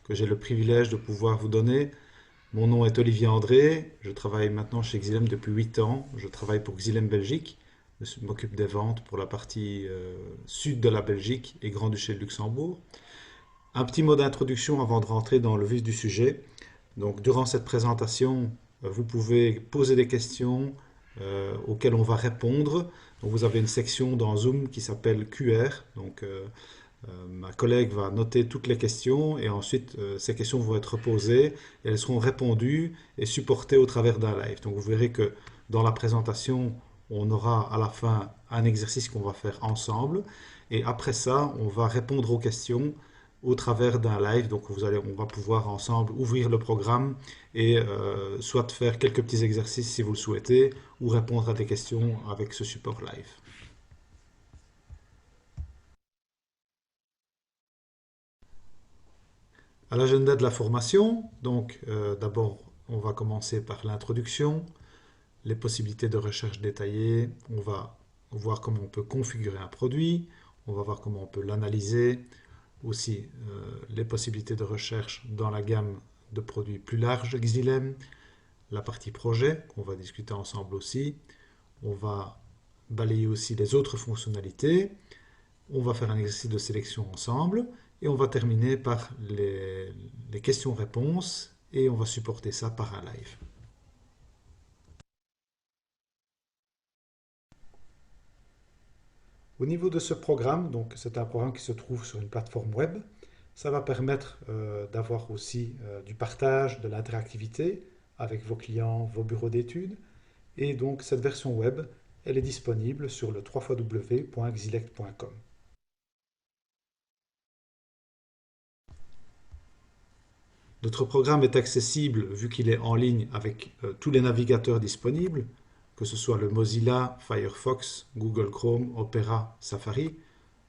que j'ai le privilège de pouvoir vous donner. Mon nom est Olivier André, je travaille maintenant chez Xylem depuis 8 ans. Je travaille pour Xylem Belgique, je m'occupe des ventes pour la partie sud de la Belgique et Grand-Duché de Luxembourg. Un petit mot d'introduction avant de rentrer dans le vif du sujet. Donc, durant cette présentation, vous pouvez poser des questions auxquelles on va répondre. Donc, vous avez une section dans Zoom qui s'appelle QR. Donc, ma collègue va noter toutes les questions et ensuite ces questions vont être posées et elles seront répondues et supportées au travers d'un live. Donc, vous verrez que dans la présentation, on aura à la fin un exercice qu'on va faire ensemble et après ça, on va répondre aux questions au travers d'un live. Donc on va pouvoir ensemble ouvrir le programme et soit faire quelques petits exercices si vous le souhaitez ou répondre à des questions avec ce support live. À l'agenda de la formation, donc d'abord on va commencer par l'introduction, les possibilités de recherche détaillées, on va voir comment on peut configurer un produit, on va voir comment on peut l'analyser, aussi les possibilités de recherche dans la gamme de produits plus large Xylem, la partie projet qu'on va discuter ensemble aussi. On va balayer aussi les autres fonctionnalités. On va faire un exercice de sélection ensemble et on va terminer par les questions-réponses et on va supporter ça par un live. Au niveau de ce programme, donc c'est un programme qui se trouve sur une plateforme web, ça va permettre d'avoir aussi du partage, de l'interactivité avec vos clients, vos bureaux d'études. Et donc cette version web, elle est disponible sur le www.xylect.com. Notre programme est accessible vu qu'il est en ligne avec tous les navigateurs disponibles, que ce soit le Mozilla, Firefox, Google Chrome, Opera, Safari.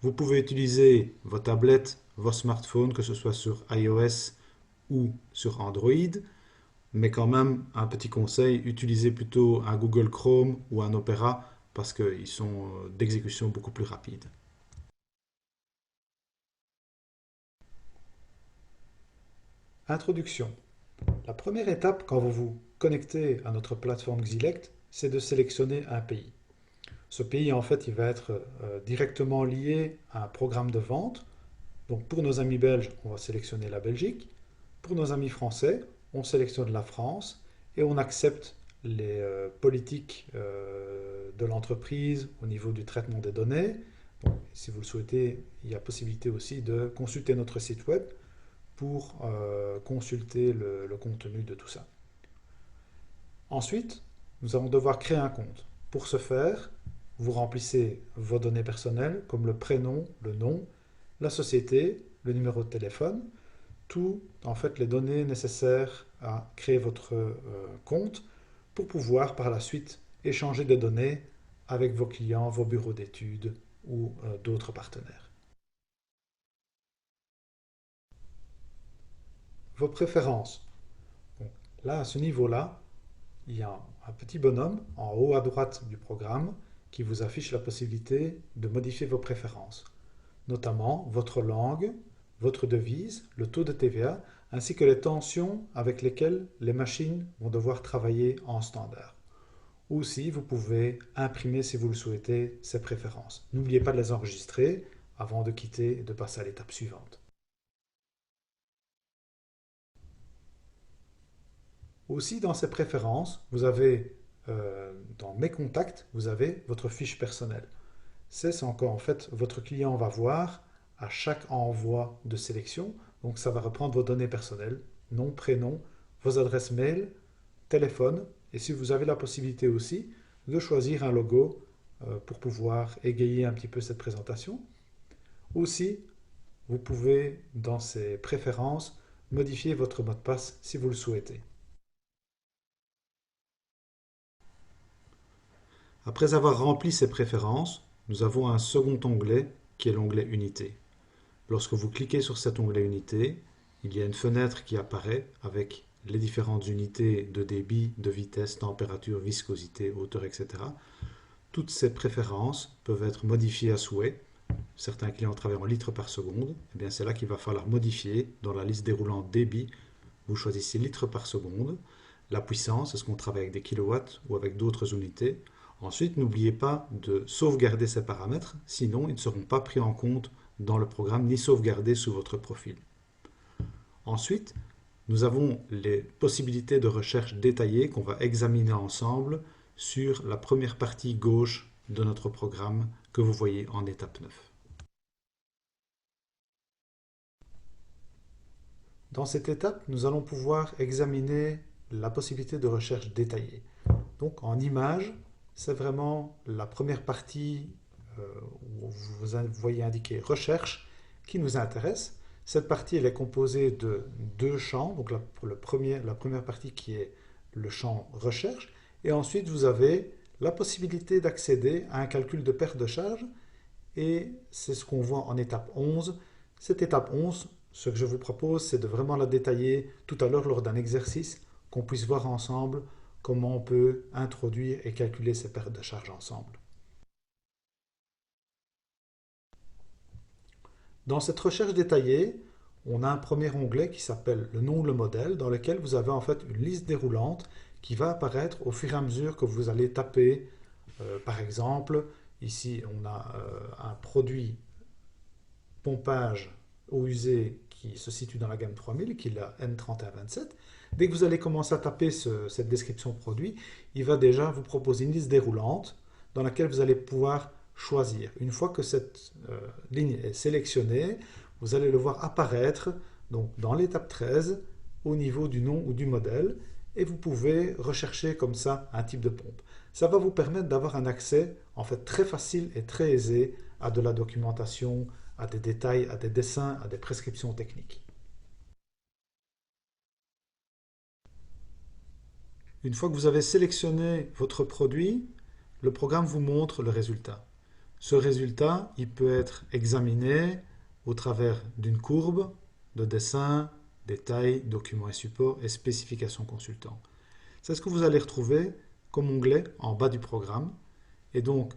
Vous pouvez utiliser vos tablettes, vos smartphones, que ce soit sur iOS ou sur Android, mais quand même, un petit conseil, utilisez plutôt un Google Chrome ou un Opera parce qu'ils sont d'exécution beaucoup plus rapides. Introduction. La première étape quand vous vous connectez à notre plateforme Xylect, c'est de sélectionner un pays. Ce pays, en fait, il va être directement lié à un programme de vente. Donc pour nos amis belges, on va sélectionner la Belgique. Pour nos amis français, on sélectionne la France et on accepte les politiques de l'entreprise au niveau du traitement des données. Bon, si vous le souhaitez, il y a possibilité aussi de consulter notre site web pour consulter le contenu de tout ça. Ensuite, nous allons devoir créer un compte. Pour ce faire, vous remplissez vos données personnelles comme le prénom, le nom, la société, le numéro de téléphone, tout en fait les données nécessaires à créer votre compte pour pouvoir par la suite échanger des données avec vos clients, vos bureaux d'études ou d'autres partenaires. Vos préférences. Donc, là, à ce niveau-là, il y a un petit bonhomme en haut à droite du programme qui vous affiche la possibilité de modifier vos préférences, notamment votre langue, votre devise, le taux de TVA, ainsi que les tensions avec lesquelles les machines vont devoir travailler en standard. Aussi, vous pouvez imprimer, si vous le souhaitez, ces préférences. N'oubliez pas de les enregistrer avant de quitter et de passer à l'étape suivante. Aussi, dans ces préférences, vous avez, dans Mes contacts, vous avez votre fiche personnelle. C'est encore, en fait, votre client va voir à chaque envoi de sélection. Donc, ça va reprendre vos données personnelles, nom, prénom, vos adresses mail, téléphone. Et si vous avez la possibilité aussi de choisir un logo pour pouvoir égayer un petit peu cette présentation. Aussi, vous pouvez, dans ces préférences, modifier votre mot de passe si vous le souhaitez. Après avoir rempli ces préférences, nous avons un second onglet qui est l'onglet Unité. Lorsque vous cliquez sur cet onglet Unité, il y a une fenêtre qui apparaît avec les différentes unités de débit, de vitesse, température, viscosité, hauteur, etc. Toutes ces préférences peuvent être modifiées à souhait certains clients travaillent en litres par seconde, eh bien c'est là qu'il va falloir modifier dans la liste déroulante débit. Vous choisissez litres par seconde. La puissance, est-ce qu'on travaille avec des kilowatts ou avec d'autres unités? Ensuite, n'oubliez pas de sauvegarder ces paramètres, sinon ils ne seront pas pris en compte dans le programme ni sauvegardés sous votre profil. Ensuite, nous avons les possibilités de recherche détaillées qu'on va examiner ensemble sur la première partie gauche de notre programme que vous voyez en étape 9. Dans cette étape, nous allons pouvoir examiner la possibilité de recherche détaillée. Donc en image, c'est vraiment la première partie où vous voyez indiqué recherche qui nous intéresse. Cette partie elle est composée de deux champs. Donc la première partie qui est le champ recherche. Et ensuite vous avez la possibilité d'accéder à un calcul de perte de charge. Et c'est ce qu'on voit en étape 11. Cette étape 11, ce que je vous propose, c'est de vraiment la détailler tout à l'heure lors d'un exercice, qu'on puisse voir ensemble comment on peut introduire et calculer ces pertes de charge ensemble. Dans cette recherche détaillée, on a un premier onglet qui s'appelle le nom, le modèle, dans lequel vous avez en fait une liste déroulante qui va apparaître au fur et à mesure que vous allez taper. Par exemple, ici on a un produit pompage eau usée qui se situe dans la gamme 3000, qui est la N3127. Dès que vous allez commencer à taper cette description produit, il va déjà vous proposer une liste déroulante dans laquelle vous allez pouvoir choisir. Une fois que cette ligne est sélectionnée, vous allez le voir apparaître donc, dans l'étape 13 au niveau du nom ou du modèle et vous pouvez rechercher comme ça un type de pompe. Ça va vous permettre d'avoir un accès en fait très facile et très aisé à de la documentation, à des détails, à des dessins, à des prescriptions techniques. Une fois que vous avez sélectionné votre produit, le programme vous montre le résultat. Ce résultat, il peut être examiné au travers d'une courbe, de dessins, détails, documents et supports et spécifications consultants. C'est ce que vous allez retrouver comme onglet en bas du programme. Et donc,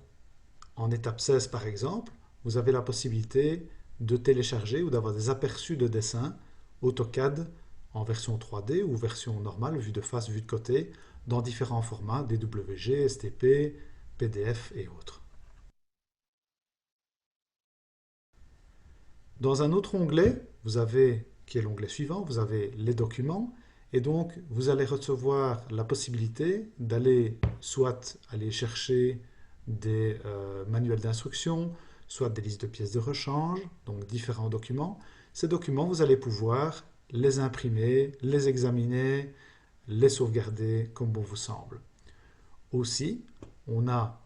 en étape 16 par exemple, vous avez la possibilité de télécharger ou d'avoir des aperçus de dessins AutoCAD en version 3D ou version normale, vue de face, vue de côté, dans différents formats, DWG, STP, PDF et autres. Dans un autre onglet, qui est l'onglet suivant, vous avez les documents et donc vous allez recevoir la possibilité d'aller soit aller chercher des manuels d'instruction, soit des listes de pièces de rechange, donc différents documents. Ces documents, vous allez pouvoir les imprimer, les examiner, les sauvegarder comme bon vous semble. Aussi, on a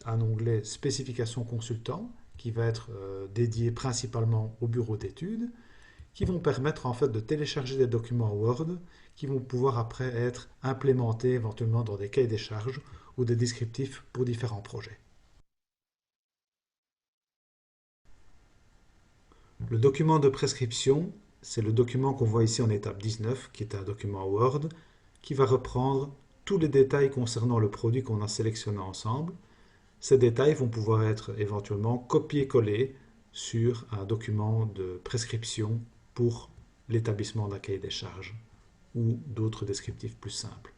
un onglet spécifications consultants qui va être dédié principalement au bureau d'études, qui vont permettre en fait de télécharger des documents Word qui vont pouvoir après être implémentés éventuellement dans des cahiers des charges ou des descriptifs pour différents projets. Le document de prescription, c'est le document qu'on voit ici en étape 19, qui est un document Word, qui va reprendre tous les détails concernant le produit qu'on a sélectionné ensemble. Ces détails vont pouvoir être éventuellement copiés-collés sur un document de prescription pour l'établissement d'un cahier des charges ou d'autres descriptifs plus simples.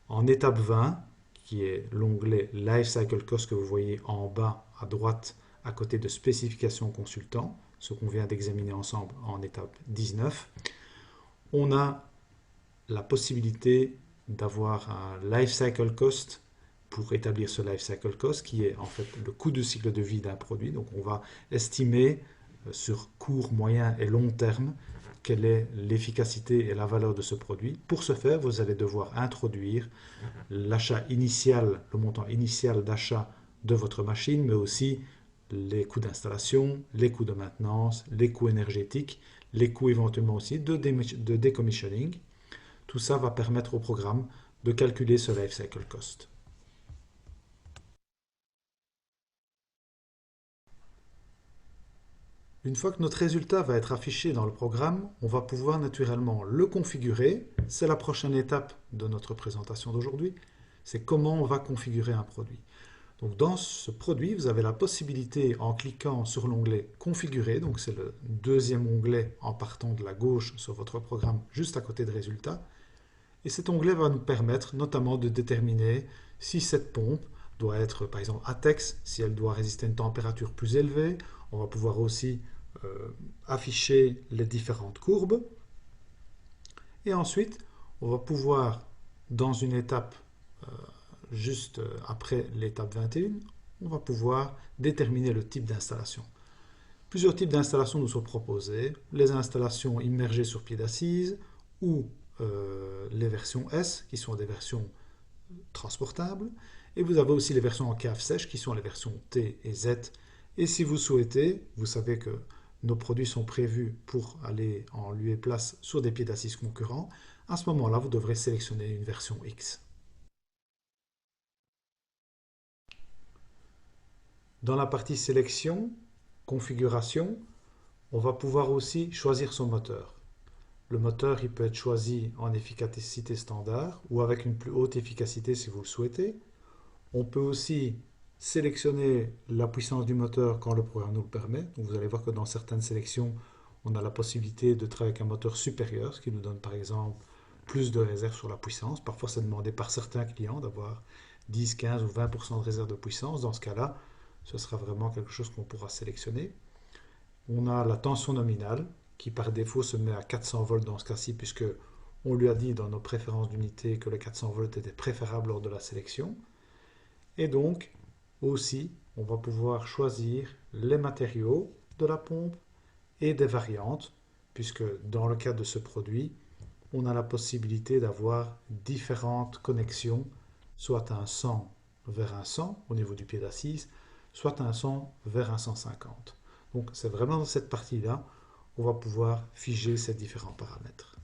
En étape 20, qui est l'onglet Life Cycle Cost que vous voyez en bas à droite à côté de spécifications consultants, ce qu'on vient d'examiner ensemble en étape 19, on a la possibilité d'avoir un Life Cycle Cost pour établir ce Life Cycle Cost qui est en fait le coût de cycle de vie d'un produit. Donc on va estimer sur court, moyen et long terme quelle est l'efficacité et la valeur de ce produit. Pour ce faire, vous allez devoir introduire l'achat initial, le montant initial d'achat de votre machine, mais aussi les coûts d'installation, les coûts de maintenance, les coûts énergétiques, les coûts éventuellement aussi de decommissioning. Tout ça va permettre au programme de calculer ce Life Cycle Cost. Une fois que notre résultat va être affiché dans le programme, on va pouvoir naturellement le configurer. C'est la prochaine étape de notre présentation d'aujourd'hui. C'est comment on va configurer un produit. Donc dans ce produit, vous avez la possibilité, en cliquant sur l'onglet Configurer, donc c'est le deuxième onglet en partant de la gauche sur votre programme, juste à côté de Résultats. Et cet onglet va nous permettre notamment de déterminer si cette pompe doit être, par exemple, ATEX, si elle doit résister à une température plus élevée. On va pouvoir aussi afficher les différentes courbes. Et ensuite, on va pouvoir, dans une étape juste après l'étape 21, on va pouvoir déterminer le type d'installation. Plusieurs types d'installations nous sont proposés. Les installations immergées sur pied d'assise ou les versions S, qui sont des versions transportables. Et vous avez aussi les versions en cave sèche, qui sont les versions T et Z. Et si vous souhaitez, vous savez que nos produits sont prévus pour aller en lieu et place sur des pieds d'assise concurrents. À ce moment-là, vous devrez sélectionner une version X. Dans la partie sélection, configuration, on va pouvoir aussi choisir son moteur. Le moteur, il peut être choisi en efficacité standard ou avec une plus haute efficacité si vous le souhaitez. On peut aussi sélectionner la puissance du moteur quand le programme nous le permet. Donc vous allez voir que dans certaines sélections, on a la possibilité de travailler avec un moteur supérieur, ce qui nous donne par exemple plus de réserve sur la puissance. Parfois, c'est demandé par certains clients d'avoir 10, 15 ou 20% de réserve de puissance. Dans ce cas-là, ce sera vraiment quelque chose qu'on pourra sélectionner. On a la tension nominale qui par défaut se met à 400 volts dans ce cas-ci puisque on lui a dit dans nos préférences d'unité que les 400 volts étaient préférables lors de la sélection. Et donc aussi on va pouvoir choisir les matériaux de la pompe et des variantes puisque dans le cas de ce produit on a la possibilité d'avoir différentes connexions, soit un 100 vers un 100 au niveau du pied d'assise, soit un 100 vers un 150. Donc c'est vraiment dans cette partie-là qu'on va pouvoir figer ces différents paramètres.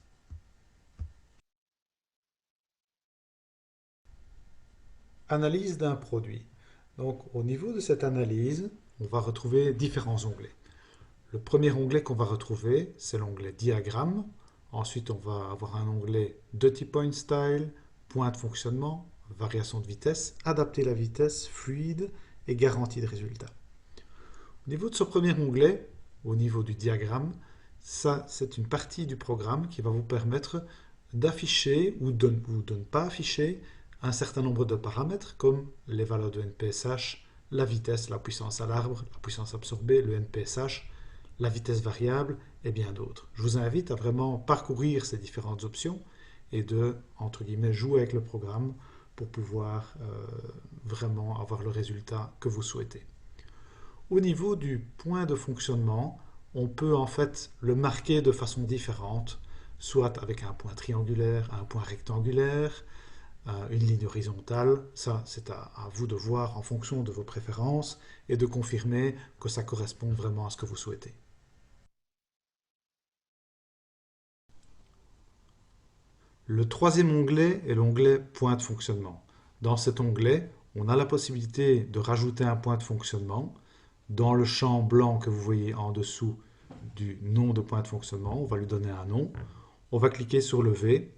Analyse d'un produit. Donc au niveau de cette analyse, on va retrouver différents onglets. Le premier onglet qu'on va retrouver, c'est l'onglet Diagramme. Ensuite, on va avoir un onglet Dirty Point Style, Point de fonctionnement, variation de vitesse, adapter la vitesse, fluide et garantie de résultat. Au niveau de ce premier onglet, au niveau du diagramme, ça c'est une partie du programme qui va vous permettre d'afficher ou de ne pas afficher un certain nombre de paramètres comme les valeurs de NPSH, la vitesse, la puissance à l'arbre, la puissance absorbée, le NPSH, la vitesse variable et bien d'autres. Je vous invite à vraiment parcourir ces différentes options et de, entre guillemets, jouer avec le programme pour pouvoir vraiment avoir le résultat que vous souhaitez. Au niveau du point de fonctionnement, on peut en fait le marquer de façon différente, soit avec un point triangulaire, un point rectangulaire, une ligne horizontale. Ça, c'est à vous de voir en fonction de vos préférences et de confirmer que ça correspond vraiment à ce que vous souhaitez. Le troisième onglet est l'onglet point de fonctionnement. Dans cet onglet, on a la possibilité de rajouter un point de fonctionnement. Dans le champ blanc que vous voyez en dessous du nom de point de fonctionnement, on va lui donner un nom. On va cliquer sur le V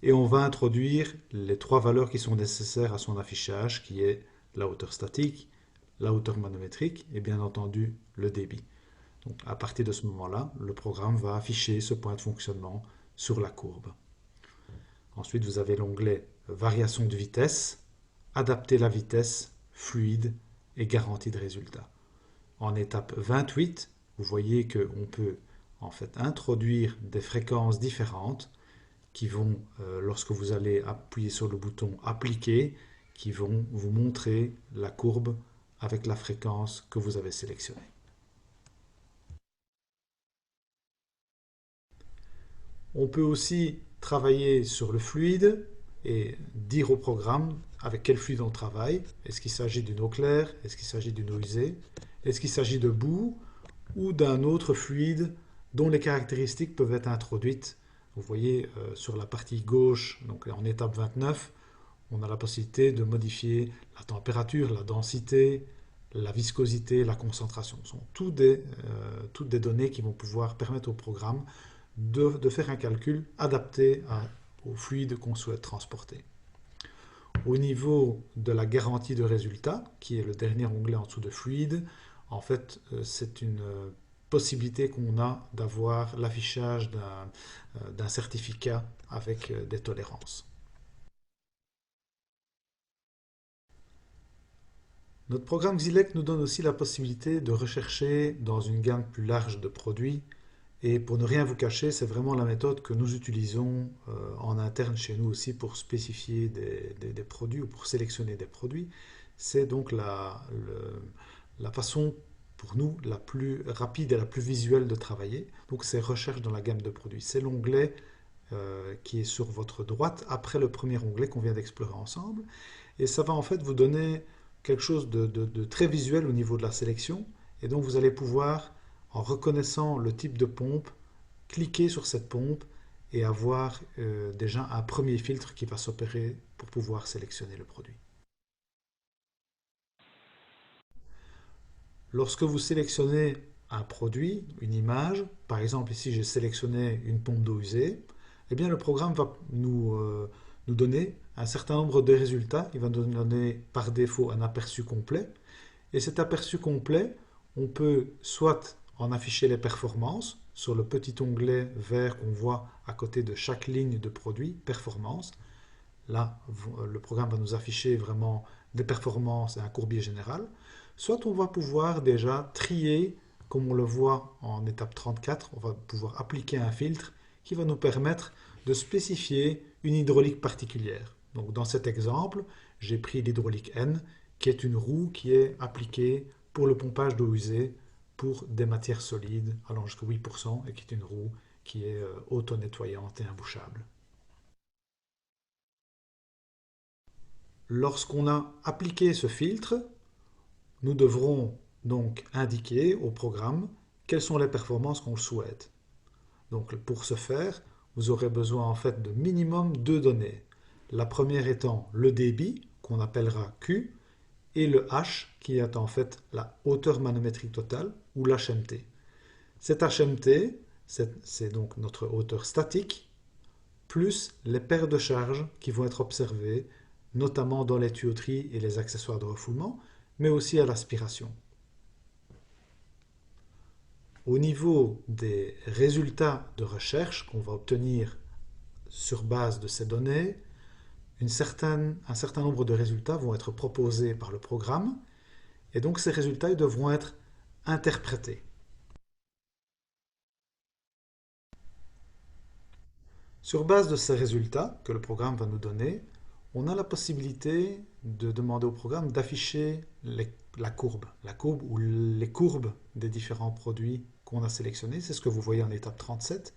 et on va introduire les trois valeurs qui sont nécessaires à son affichage, qui est la hauteur statique, la hauteur manométrique et bien entendu le débit. Donc à partir de ce moment-là, le programme va afficher ce point de fonctionnement sur la courbe. Ensuite, vous avez l'onglet Variation de vitesse, Adapter la vitesse, Fluide et Garantie de résultat. En étape 28, vous voyez qu'on peut en fait introduire des fréquences différentes qui vont, lorsque vous allez appuyer sur le bouton Appliquer, qui vont vous montrer la courbe avec la fréquence que vous avez sélectionnée. On peut aussi travailler sur le fluide et dire au programme avec quel fluide on travaille. Est-ce qu'il s'agit d'une eau claire? Est-ce qu'il s'agit d'une eau usée? Est-ce qu'il s'agit de boue ou d'un autre fluide dont les caractéristiques peuvent être introduites? Vous voyez sur la partie gauche, donc en étape 29, on a la possibilité de modifier la température, la densité, la viscosité, la concentration. Ce sont toutes des données qui vont pouvoir permettre au programme de faire un calcul adapté au fluide qu'on souhaite transporter. Au niveau de la garantie de résultat, qui est le dernier onglet en dessous de Fluid, en fait, c'est une possibilité qu'on a d'avoir l'affichage d'un certificat avec des tolérances. Notre programme Xilect nous donne aussi la possibilité de rechercher dans une gamme plus large de produits. Et pour ne rien vous cacher, c'est vraiment la méthode que nous utilisons en interne chez nous aussi pour spécifier des produits ou pour sélectionner des produits. C'est donc la façon pour nous la plus rapide et la plus visuelle de travailler. Donc c'est recherche dans la gamme de produits. C'est l'onglet qui est sur votre droite après le premier onglet qu'on vient d'explorer ensemble. Et ça va en fait vous donner quelque chose de très visuel au niveau de la sélection. Et donc vous allez pouvoir, en reconnaissant le type de pompe, cliquer sur cette pompe et avoir déjà un premier filtre qui va s'opérer pour pouvoir sélectionner le produit. Lorsque vous sélectionnez un produit, une image, par exemple ici j'ai sélectionné une pompe d'eau usée, eh bien le programme va nous donner un certain nombre de résultats. Il va nous donner par défaut un aperçu complet. Et cet aperçu complet, on peut soit en afficher les performances sur le petit onglet vert qu'on voit à côté de chaque ligne de produit, performance. Là, le programme va nous afficher vraiment des performances et un courbier général. Soit on va pouvoir déjà trier, comme on le voit en étape 34, on va pouvoir appliquer un filtre qui va nous permettre de spécifier une hydraulique particulière. Donc dans cet exemple, j'ai pris l'hydraulique N, qui est une roue qui est appliquée pour le pompage d'eau usée pour des matières solides allant jusqu'à 8% et qui est une roue qui est auto-nettoyante et imbouchable. Lorsqu'on a appliqué ce filtre, nous devrons donc indiquer au programme quelles sont les performances qu'on souhaite. Donc pour ce faire, vous aurez besoin en fait de minimum deux données. La première étant le débit, qu'on appellera Q, et le H, qui est en fait la hauteur manométrique totale, ou l'HMT. Cet HMT, c'est donc notre hauteur statique, plus les paires de charges qui vont être observées, notamment dans les tuyauteries et les accessoires de refoulement, mais aussi à l'aspiration. Au niveau des résultats de recherche qu'on va obtenir sur base de ces données, un certain nombre de résultats vont être proposés par le programme et donc ces résultats ils devront être interprétés. Sur base de ces résultats que le programme va nous donner, on a la possibilité de demander au programme d'afficher la courbe ou les courbes des différents produits qu'on a sélectionnés. C'est ce que vous voyez en étape 37.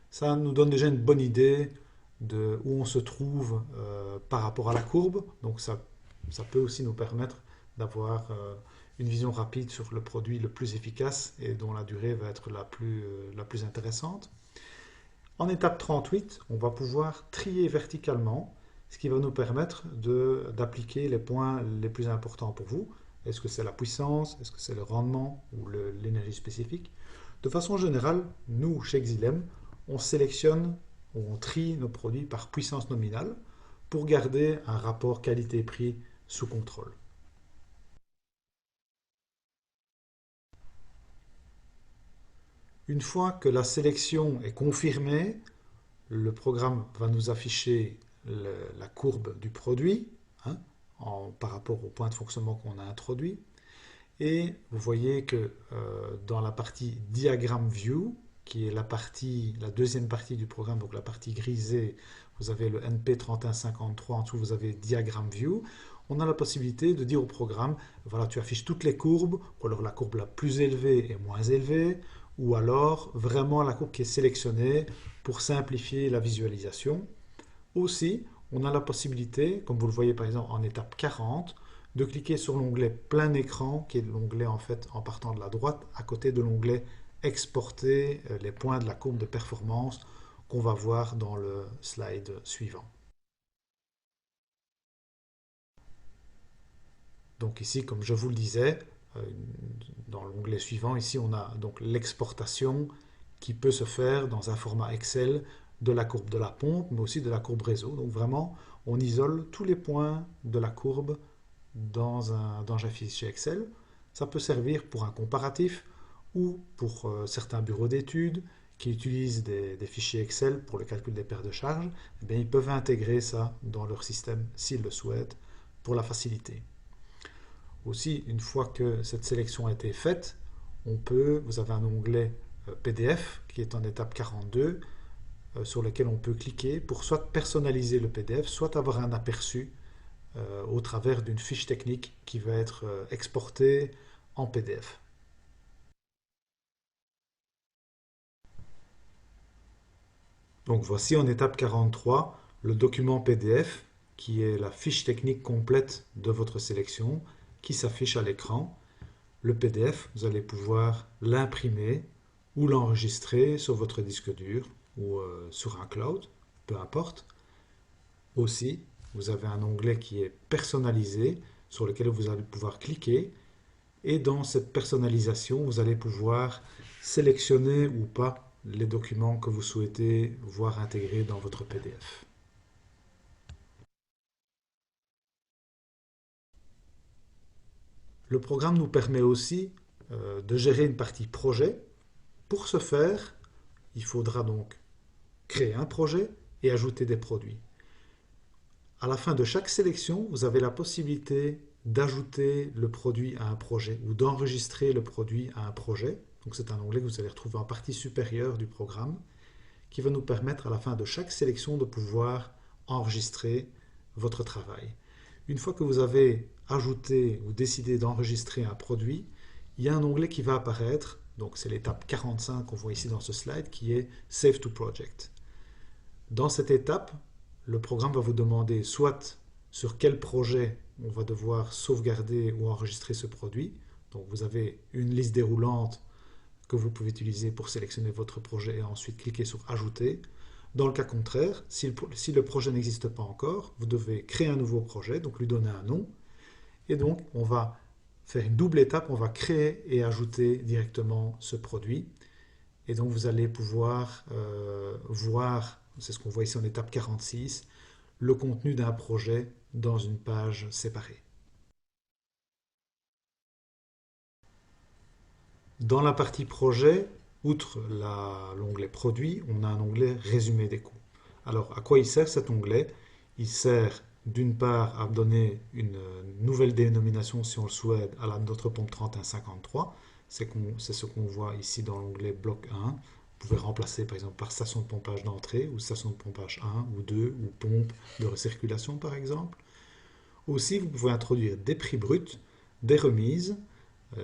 Ça nous donne déjà une bonne idée de où on se trouve par rapport à la courbe. Donc ça peut aussi nous permettre d'avoir une vision rapide sur le produit le plus efficace et dont la durée va être la plus intéressante. En étape 38, on va pouvoir trier verticalement, ce qui va nous permettre d'appliquer les points les plus importants pour vous. Est-ce que c'est la puissance? Est-ce que c'est le rendement ou l'énergie spécifique? De façon générale, nous, chez Xylem, on sélectionne ou on trie nos produits par puissance nominale pour garder un rapport qualité-prix sous contrôle. Une fois que la sélection est confirmée, le programme va nous afficher la courbe du produit hein, par rapport au point de fonctionnement qu'on a introduit. Et vous voyez que dans la partie Diagram View, qui est la deuxième partie du programme, donc la partie grisée, vous avez le NP3153, en dessous vous avez Diagram View. On a la possibilité de dire au programme, voilà, tu affiches toutes les courbes, ou alors la courbe la plus élevée et moins élevée, ou alors vraiment la courbe qui est sélectionnée pour simplifier la visualisation. Aussi, on a la possibilité, comme vous le voyez par exemple en étape 40, de cliquer sur l'onglet plein écran, qui est l'onglet en fait en partant de la droite, à côté de l'onglet exporter les points de la courbe de performance qu'on va voir dans le slide suivant. Donc ici, comme je vous le disais, dans l'onglet suivant, ici on a donc l'exportation qui peut se faire dans un format Excel de la courbe de la pompe, mais aussi de la courbe réseau. Donc vraiment, on isole tous les points de la courbe dans un fichier Excel. Ça peut servir pour un comparatif ou pour certains bureaux d'études qui utilisent des fichiers Excel pour le calcul des paires de charges. Eh bien, ils peuvent intégrer ça dans leur système s'ils le souhaitent pour la facilité. Aussi, une fois que cette sélection a été faite, vous avez un onglet PDF qui est en étape 42 sur lequel on peut cliquer pour soit personnaliser le PDF, soit avoir un aperçu au travers d'une fiche technique qui va être exportée en PDF. Donc voici en étape 43 le document PDF qui est la fiche technique complète de votre sélection qui s'affiche à l'écran. Le PDF, vous allez pouvoir l'imprimer ou l'enregistrer sur votre disque dur ou sur un cloud, peu importe. Aussi, vous avez un onglet qui est personnalisé sur lequel vous allez pouvoir cliquer et dans cette personnalisation, vous allez pouvoir sélectionner ou pas les documents que vous souhaitez voir intégrés dans votre PDF. Le programme nous permet aussi de gérer une partie projet. Pour ce faire, il faudra donc créer un projet et ajouter des produits. À la fin de chaque sélection, vous avez la possibilité d'ajouter le produit à un projet ou d'enregistrer le produit à un projet. Donc c'est un onglet que vous allez retrouver en partie supérieure du programme qui va nous permettre à la fin de chaque sélection de pouvoir enregistrer votre travail. Une fois que vous avez ajouté ou décidé d'enregistrer un produit, il y a un onglet qui va apparaître, donc c'est l'étape 45 qu'on voit ici dans ce slide, qui est Save to Project. Dans cette étape, le programme va vous demander soit sur quel projet on va devoir sauvegarder ou enregistrer ce produit. Donc vous avez une liste déroulante que vous pouvez utiliser pour sélectionner votre projet et ensuite cliquer sur Ajouter. Dans le cas contraire, si le projet n'existe pas encore, vous devez créer un nouveau projet, donc lui donner un nom. Et donc, on va faire une double étape, on va créer et ajouter directement ce produit. Et donc, vous allez pouvoir voir, c'est ce qu'on voit ici en étape 46, le contenu d'un projet dans une page séparée. Dans la partie projet, outre l'onglet produit, on a un onglet résumé des coûts. Alors, à quoi il sert cet onglet? Il sert d'une part à donner une nouvelle dénomination, si on le souhaite, à notre pompe 3153. C'est ce qu'on voit ici dans l'onglet bloc 1. Vous pouvez remplacer par exemple par station de pompage d'entrée ou station de pompage 1 ou 2 ou pompe de recirculation par exemple. Aussi, vous pouvez introduire des prix bruts, des remises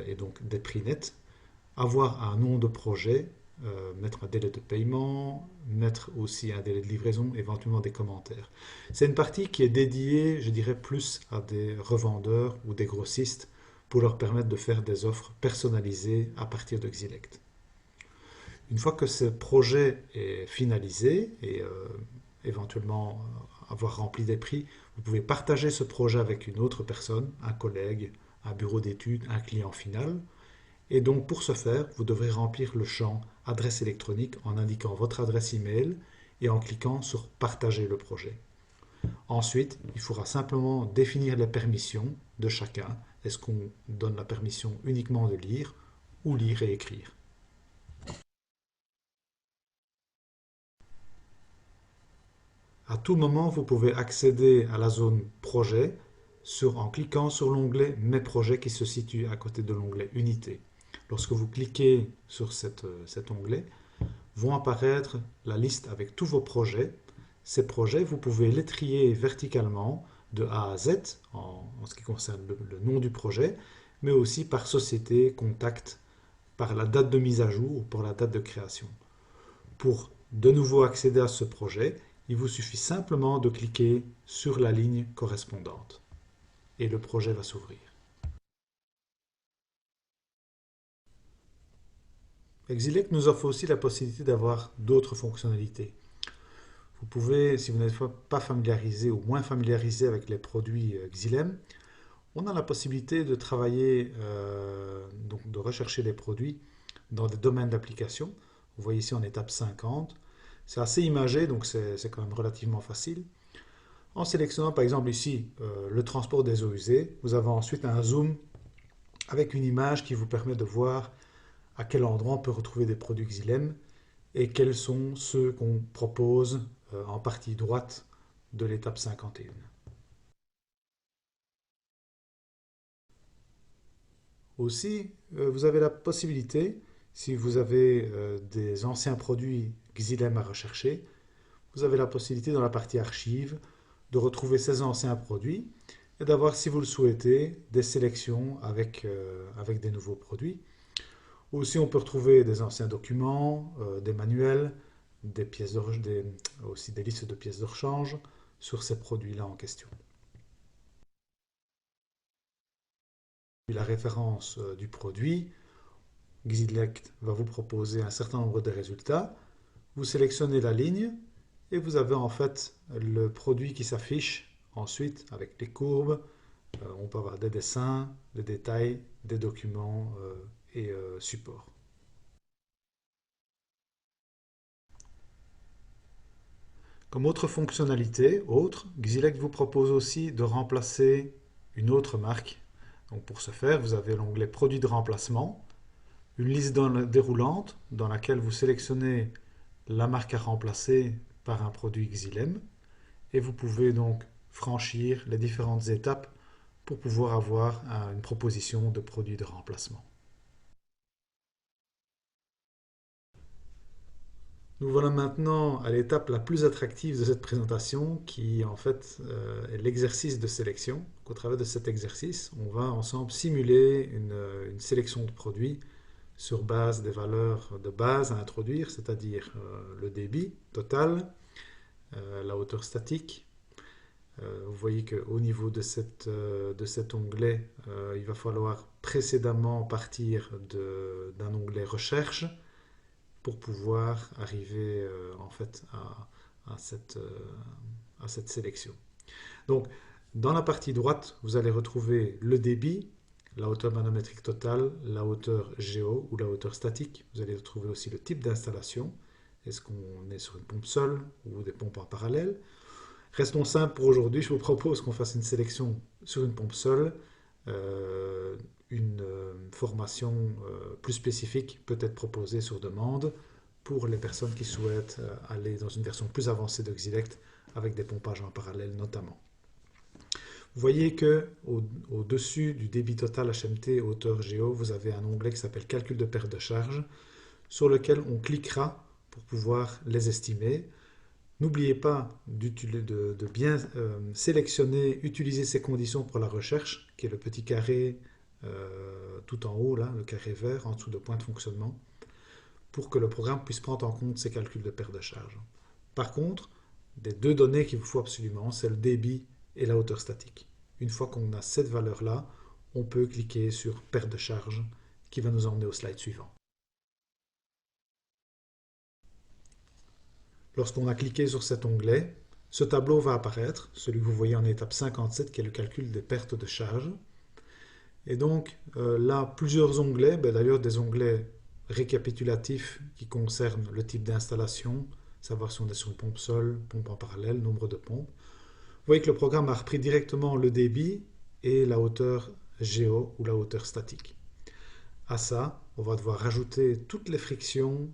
et donc des prix nets, avoir un nom de projet, mettre un délai de paiement, mettre aussi un délai de livraison, éventuellement des commentaires. C'est une partie qui est dédiée, je dirais, plus à des revendeurs ou des grossistes pour leur permettre de faire des offres personnalisées à partir de Xilect. Une fois que ce projet est finalisé et éventuellement avoir rempli des prix, vous pouvez partager ce projet avec une autre personne, un collègue, un bureau d'études, un client final. Et donc pour ce faire, vous devrez remplir le champ adresse électronique en indiquant votre adresse email et en cliquant sur partager le projet. Ensuite, il faudra simplement définir les permissions de chacun. Est-ce qu'on donne la permission uniquement de lire ou lire et écrire? À tout moment, vous pouvez accéder à la zone projet en cliquant sur l'onglet Mes projets qui se situe à côté de l'onglet Unité. Lorsque vous cliquez sur cet onglet, vont apparaître la liste avec tous vos projets. Ces projets, vous pouvez les trier verticalement de A à Z en ce qui concerne le nom du projet, mais aussi par société, contact, par la date de mise à jour ou pour la date de création. Pour de nouveau accéder à ce projet, il vous suffit simplement de cliquer sur la ligne correspondante et le projet va s'ouvrir. Xilect nous offre aussi la possibilité d'avoir d'autres fonctionnalités. Vous pouvez, si vous n'êtes pas familiarisé ou moins familiarisé avec les produits Xylem, on a la possibilité de travailler, donc de rechercher des produits dans des domaines d'application. Vous voyez ici en étape 50, C'est assez imagé, donc c'est quand même relativement facile. En sélectionnant par exemple ici le transport des eaux usées, vous avez ensuite un zoom avec une image qui vous permet de voir à quel endroit on peut retrouver des produits Xylem et quels sont ceux qu'on propose en partie droite de l'étape 51. Aussi, vous avez la possibilité, si vous avez des anciens produits Xylem à rechercher, vous avez la possibilité dans la partie archives de retrouver ces anciens produits et d'avoir, si vous le souhaitez, des sélections avec des nouveaux produits. Aussi, on peut retrouver des anciens documents, des manuels, des pièces aussi des listes de pièces de rechange sur ces produits-là en question. La référence du produit, Xylect va vous proposer un certain nombre de résultats. Vous sélectionnez la ligne et vous avez en fait le produit qui s'affiche ensuite avec les courbes. On peut avoir des dessins, des détails, des documents et supports. Comme autre fonctionnalité, Xylect vous propose aussi de remplacer une autre marque. Donc pour ce faire, vous avez l'onglet Produits de remplacement, une liste déroulante dans laquelle vous sélectionnez la marque à remplacer par un produit Xylem et vous pouvez donc franchir les différentes étapes pour pouvoir avoir une proposition de produit de remplacement. Nous voilà maintenant à l'étape la plus attractive de cette présentation qui en fait est l'exercice de sélection. Au travers de cet exercice, on va ensemble simuler une sélection de produits sur base des valeurs de base à introduire, c'est-à-dire le débit total, la hauteur statique. Vous voyez qu'au niveau de cet onglet, il va falloir précédemment partir d'un onglet recherche pour pouvoir arriver en fait à cette sélection. Donc, dans la partie droite, vous allez retrouver le débit, la hauteur manométrique totale, la hauteur géo ou la hauteur statique. Vous allez retrouver aussi le type d'installation. Est-ce qu'on est sur une pompe seule ou des pompes en parallèle? Restons simples pour aujourd'hui. Je vous propose qu'on fasse une sélection sur une pompe seule. Une formation plus spécifique peut être proposée sur demande pour les personnes qui souhaitent aller dans une version plus avancée de Xylect avec des pompages en parallèle notamment. Vous voyez que au-dessus du débit total HMT hauteur Géo, vous avez un onglet qui s'appelle Calcul de perte de charge sur lequel on cliquera pour pouvoir les estimer. N'oubliez pas de bien sélectionner, utiliser ces conditions pour la recherche, qui est le petit carré tout en haut, là, le carré vert, en dessous de point de fonctionnement, pour que le programme puisse prendre en compte ces calculs de perte de charge. Par contre, des deux données qu'il vous faut absolument, c'est le débit et la hauteur statique. Une fois qu'on a cette valeur-là, on peut cliquer sur perte de charge, qui va nous emmener au slide suivant. Lorsqu'on a cliqué sur cet onglet, ce tableau va apparaître, celui que vous voyez en étape 57 qui est le calcul des pertes de charge. Et donc là, plusieurs onglets, d'ailleurs des onglets récapitulatifs qui concernent le type d'installation, savoir si on est sur une pompe seule, pompe en parallèle, nombre de pompes. Vous voyez que le programme a repris directement le débit et la hauteur géo ou la hauteur statique. À ça, on va devoir rajouter toutes les frictions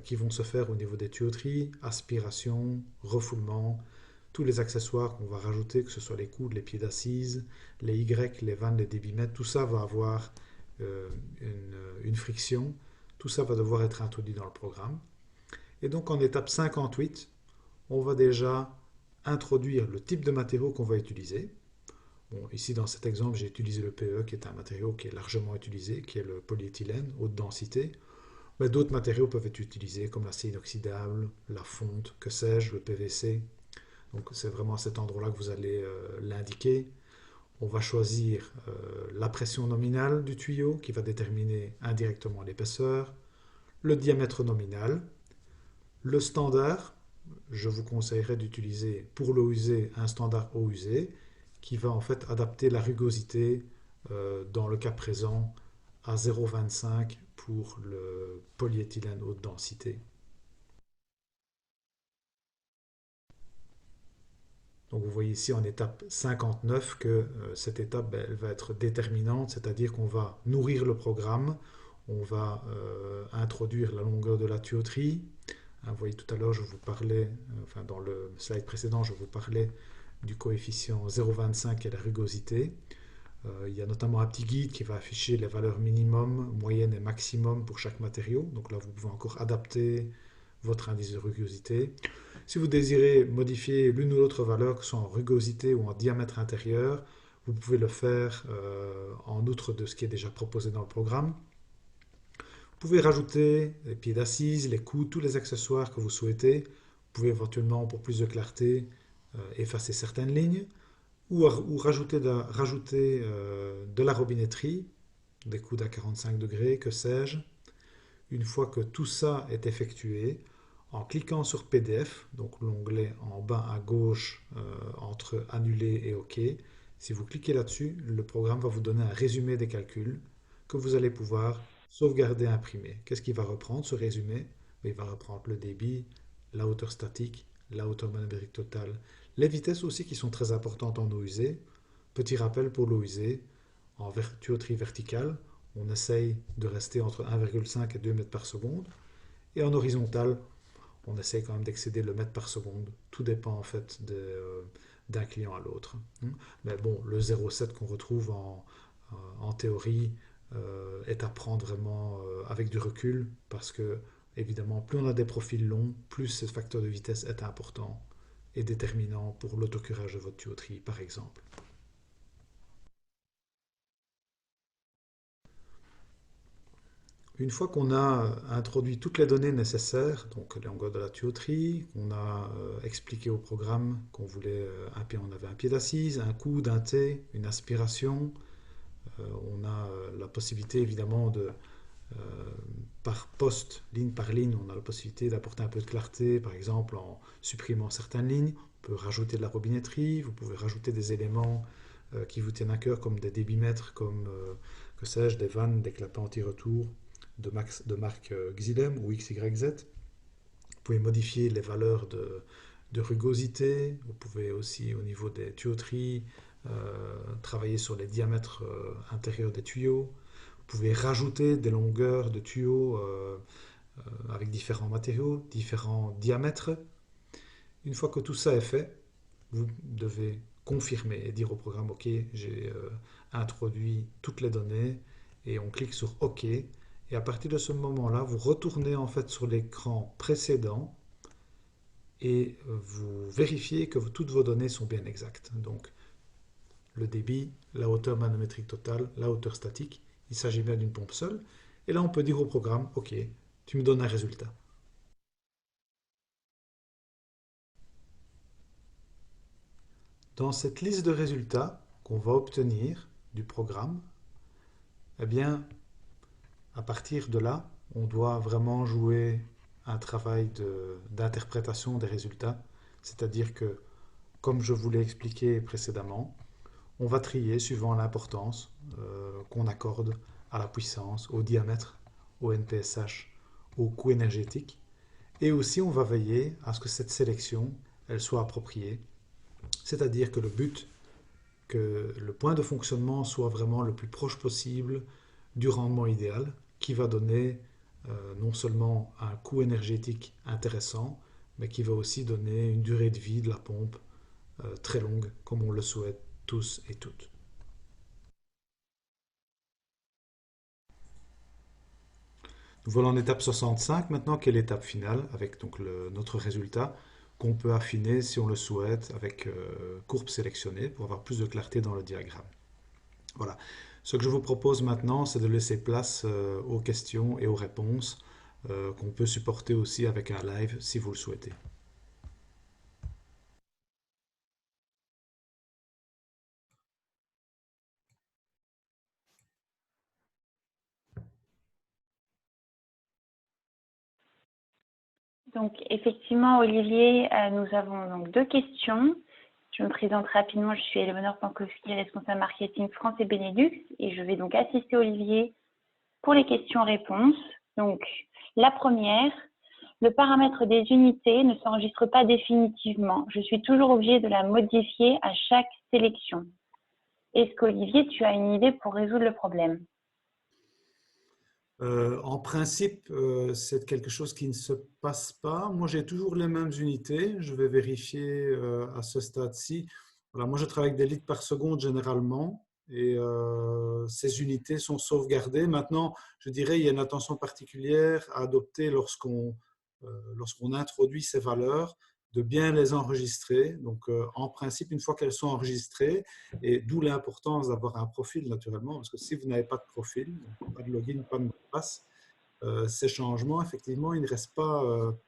qui vont se faire au niveau des tuyauteries, aspiration, refoulement, tous les accessoires qu'on va rajouter, que ce soit les coudes, les pieds d'assise, les Y, les vannes, les débitmètres, tout ça va avoir une friction. Tout ça va devoir être introduit dans le programme. Et donc en étape 58, on va déjà introduire le type de matériau qu'on va utiliser. Bon, ici, dans cet exemple, j'ai utilisé le PE, qui est un matériau qui est largement utilisé, qui est le polyéthylène, haute densité. Mais d'autres matériaux peuvent être utilisés, comme l'acier inoxydable, la fonte, que sais-je, le PVC. Donc, c'est vraiment à cet endroit-là que vous allez l'indiquer. On va choisir la pression nominale du tuyau, qui va déterminer indirectement l'épaisseur, le diamètre nominal, le standard. Je vous conseillerais d'utiliser pour l'eau usée un standard eau usée qui va en fait adapter la rugosité dans le cas présent à 0,25 pour le polyéthylène haute densité. Donc vous voyez ici en étape 59 que cette étape ben, elle va être déterminante, c'est-à-dire qu'on va nourrir le programme, on va introduire la longueur de la tuyauterie. Hein, vous voyez tout à l'heure, je vous parlais, enfin dans le slide précédent, je vous parlais du coefficient 0,25 et la rugosité. Il y a notamment un petit guide qui va afficher les valeurs minimum, moyenne et maximum pour chaque matériau. Donc là, vous pouvez encore adapter votre indice de rugosité. Si vous désirez modifier l'une ou l'autre valeur, que ce soit en rugosité ou en diamètre intérieur, vous pouvez le faire en outre de ce qui est déjà proposé dans le programme. Vous pouvez rajouter les pieds d'assise, les coudes, tous les accessoires que vous souhaitez. Vous pouvez éventuellement, pour plus de clarté, effacer certaines lignes ou rajouter de la robinetterie, des coudes à 45 degrés, que sais-je. Une fois que tout ça est effectué, en cliquant sur PDF, donc l'onglet en bas à gauche entre Annuler et OK, si vous cliquez là-dessus, le programme va vous donner un résumé des calculs que vous allez pouvoir sauvegarder et imprimer. Qu'est-ce qu'il va reprendre, ce résumé? Il va reprendre le débit, la hauteur statique, la hauteur manométrique totale, les vitesses aussi qui sont très importantes en eau usée. Petit rappel pour l'eau usée, en tuyauterie verticale, on essaye de rester entre 1,5 et 2 mètres par seconde. Et en horizontal, on essaye quand même d'excéder le mètre par seconde. Tout dépend en fait d'un client à l'autre. Mais bon, le 0,7 qu'on retrouve en théorie est à prendre vraiment avec du recul parce que, évidemment, plus on a des profils longs, plus ce facteur de vitesse est important et déterminant pour l'autocurage de votre tuyauterie, par exemple. Une fois qu'on a introduit toutes les données nécessaires, donc les longueurs de la tuyauterie, qu'on a expliqué au programme qu'on voulait on avait un pied d'assise, un coude, un T, une aspiration, on a la possibilité évidemment de, euh, par poste, ligne par ligne, on a la possibilité d'apporter un peu de clarté, par exemple en supprimant certaines lignes. On peut rajouter de la robinetterie, vous pouvez rajouter des éléments qui vous tiennent à cœur, comme des débitmètres, comme que sais-je, des vannes, des clapets anti-retour de marque Xylem ou XYZ. Vous pouvez modifier les valeurs de rugosité. Vous pouvez aussi, au niveau des tuyauteries, travailler sur les diamètres intérieurs des tuyaux. Vous pouvez rajouter des longueurs de tuyaux avec différents matériaux, différents diamètres. Une fois que tout ça est fait, vous devez confirmer et dire au programme OK, j'ai introduit toutes les données et on clique sur OK. Et à partir de ce moment-là, vous retournez en fait sur l'écran précédent et vous vérifiez que toutes vos données sont bien exactes. Donc le débit, la hauteur manométrique totale, la hauteur statique, il s'agit bien d'une pompe seule. Et là, on peut dire au programme OK, tu me donnes un résultat. Dans cette liste de résultats qu'on va obtenir du programme, eh bien, à partir de là, on doit vraiment jouer un travail d'interprétation des résultats. C'est-à-dire que, comme je vous l'ai expliqué précédemment, on va trier suivant l'importance qu'on accorde à la puissance, au diamètre, au NPSH, au coût énergétique. Et aussi, on va veiller à ce que cette sélection, elle soit appropriée. C'est-à-dire que le but, que le point de fonctionnement soit vraiment le plus proche possible du rendement idéal, qui va donner non seulement un coût énergétique intéressant, mais qui va aussi donner une durée de vie de la pompe très longue, comme on le souhaite tous et toutes. Nous voilà en étape 65 maintenant, qui est l'étape finale, avec donc notre résultat qu'on peut affiner si on le souhaite avec courbes sélectionnées pour avoir plus de clarté dans le diagramme. Voilà. Ce que je vous propose maintenant, c'est de laisser place aux questions et aux réponses qu'on peut supporter aussi avec un live si vous le souhaitez. Donc, effectivement, Olivier, nous avons donc deux questions. Je me présente rapidement, je suis Eleonore Pankowski, responsable marketing France et Benelux, et je vais donc assister Olivier pour les questions-réponses. Donc, la première, le paramètre des unités ne s'enregistre pas définitivement. Je suis toujours obligée de la modifier à chaque sélection. Est-ce qu'Olivier, tu as une idée pour résoudre le problème? En principe, c'est quelque chose qui ne se passe pas. Moi, j'ai toujours les mêmes unités. Je vais vérifier à ce stade-ci. Voilà, moi, je travaille avec des litres par seconde généralement et ces unités sont sauvegardées. Maintenant, je dirais il y a une attention particulière à adopter lorsqu'on introduit ces valeurs, de bien les enregistrer. Donc, en principe, une fois qu'elles sont enregistrées, et d'où l'importance d'avoir un profil naturellement, parce que si vous n'avez pas de profil, donc pas de login, pas de mot de passe, ces changements, effectivement, ils ne restent pas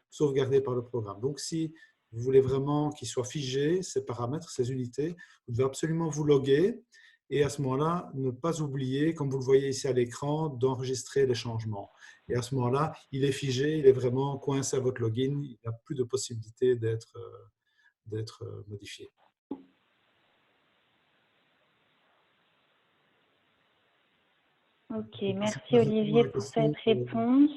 sauvegardés par le programme. Donc, si vous voulez vraiment qu'ils soient figés, ces paramètres, ces unités, vous devez absolument vous loguer et à ce moment-là, ne pas oublier, comme vous le voyez ici à l'écran, d'enregistrer les changements. Et à ce moment-là, il est figé, il est vraiment coincé à votre login, il n'a plus de possibilité d'être modifié. Ok, merci Olivier pour cette réponse.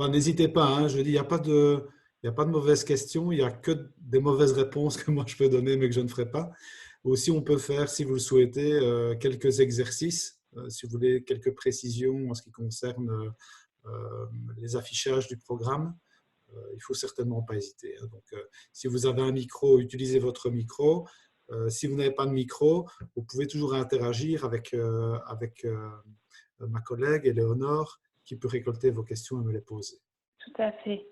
N'hésitez pas, hein, je dis, il n'y a pas de mauvaises questions, il n'y a que des mauvaises réponses que moi je peux donner mais que je ne ferai pas. Aussi, on peut faire, si vous le souhaitez, quelques exercices, si vous voulez quelques précisions en ce qui concerne les affichages du programme. Il ne faut certainement pas hésiter. Donc, si vous avez un micro, utilisez votre micro. Si vous n'avez pas de micro, vous pouvez toujours interagir avec ma collègue Éléonore qui peut récolter vos questions et me les poser. Tout à fait.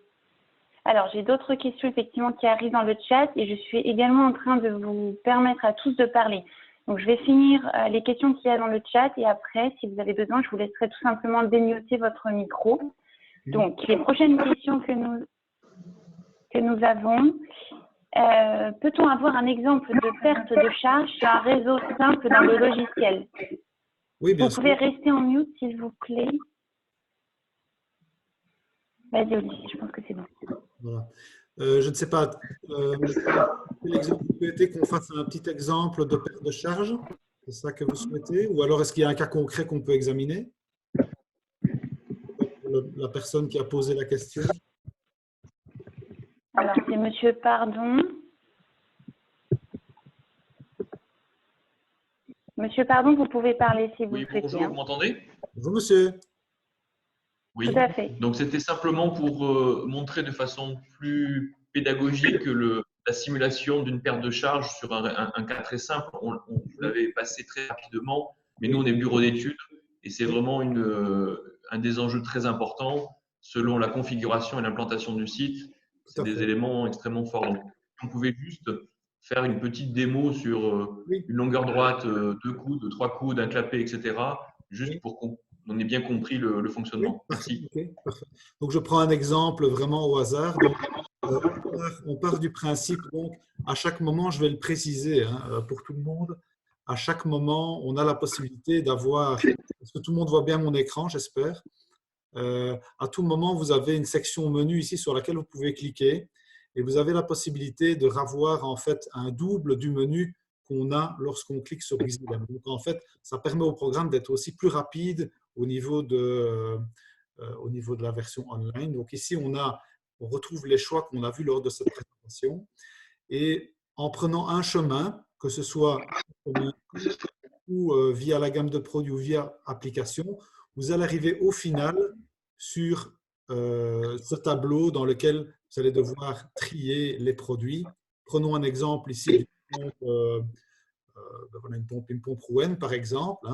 Alors, j'ai d'autres questions effectivement qui arrivent dans le chat et je suis également en train de vous permettre à tous de parler. Donc, je vais finir les questions qu'il y a dans le chat et après, si vous avez besoin, je vous laisserai tout simplement démioter votre micro. Donc, les prochaines questions que nous avons. Peut-on avoir un exemple de perte de charge sur un réseau simple dans le logiciel? Oui, bien sûr. Vous pouvez rester en mute, s'il vous plaît. Vas-y, Olivier, je pense que c'est bon. Voilà. Je ne sais pas, l'exemple, vous souhaitez qu'on fasse un petit exemple de perte de charge? C'est ça que vous souhaitez? Ou alors est-ce qu'il y a un cas concret qu'on peut examiner? La personne qui a posé la question. Alors, c'est Monsieur Pardon. Monsieur Pardon, vous pouvez parler si vous le souhaitez. Bonjour, vous m'entendez? Bonjour, monsieur. Oui. Tout à fait. Donc, c'était simplement pour montrer de façon plus pédagogique la simulation d'une perte de charge sur un cas très simple. Vous l'avez passé très rapidement, mais nous, on est bureau d'études et c'est vraiment un des enjeux très importants selon la configuration et l'implantation du site. C'est des éléments extrêmement forts. Donc, on pouvait juste faire une petite démo sur une longueur droite, 2 coudes, 3 coudes, un clapet, etc. Juste pour qu'on ait bien compris le fonctionnement. Merci. Okay, parfait. Donc, je prends un exemple vraiment au hasard. Donc, on part du principe, donc, à chaque moment, je vais le préciser pour tout le monde, à chaque moment, on a la possibilité d'avoir, est-ce que tout le monde voit bien mon écran, j'espère? À tout moment, vous avez une section menu ici sur laquelle vous pouvez cliquer et vous avez la possibilité de revoir en fait un double du menu qu'on a lorsqu'on clique sur Xylem. Donc en fait, ça permet au programme d'être aussi plus rapide au niveau de la version online. Donc ici, on retrouve les choix qu'on a vus lors de cette présentation et en prenant un chemin, que ce soit ou via la gamme de produits ou via application, vous allez arriver au final sur ce tableau dans lequel vous allez devoir trier les produits. Prenons un exemple ici une pompe Rouen par exemple.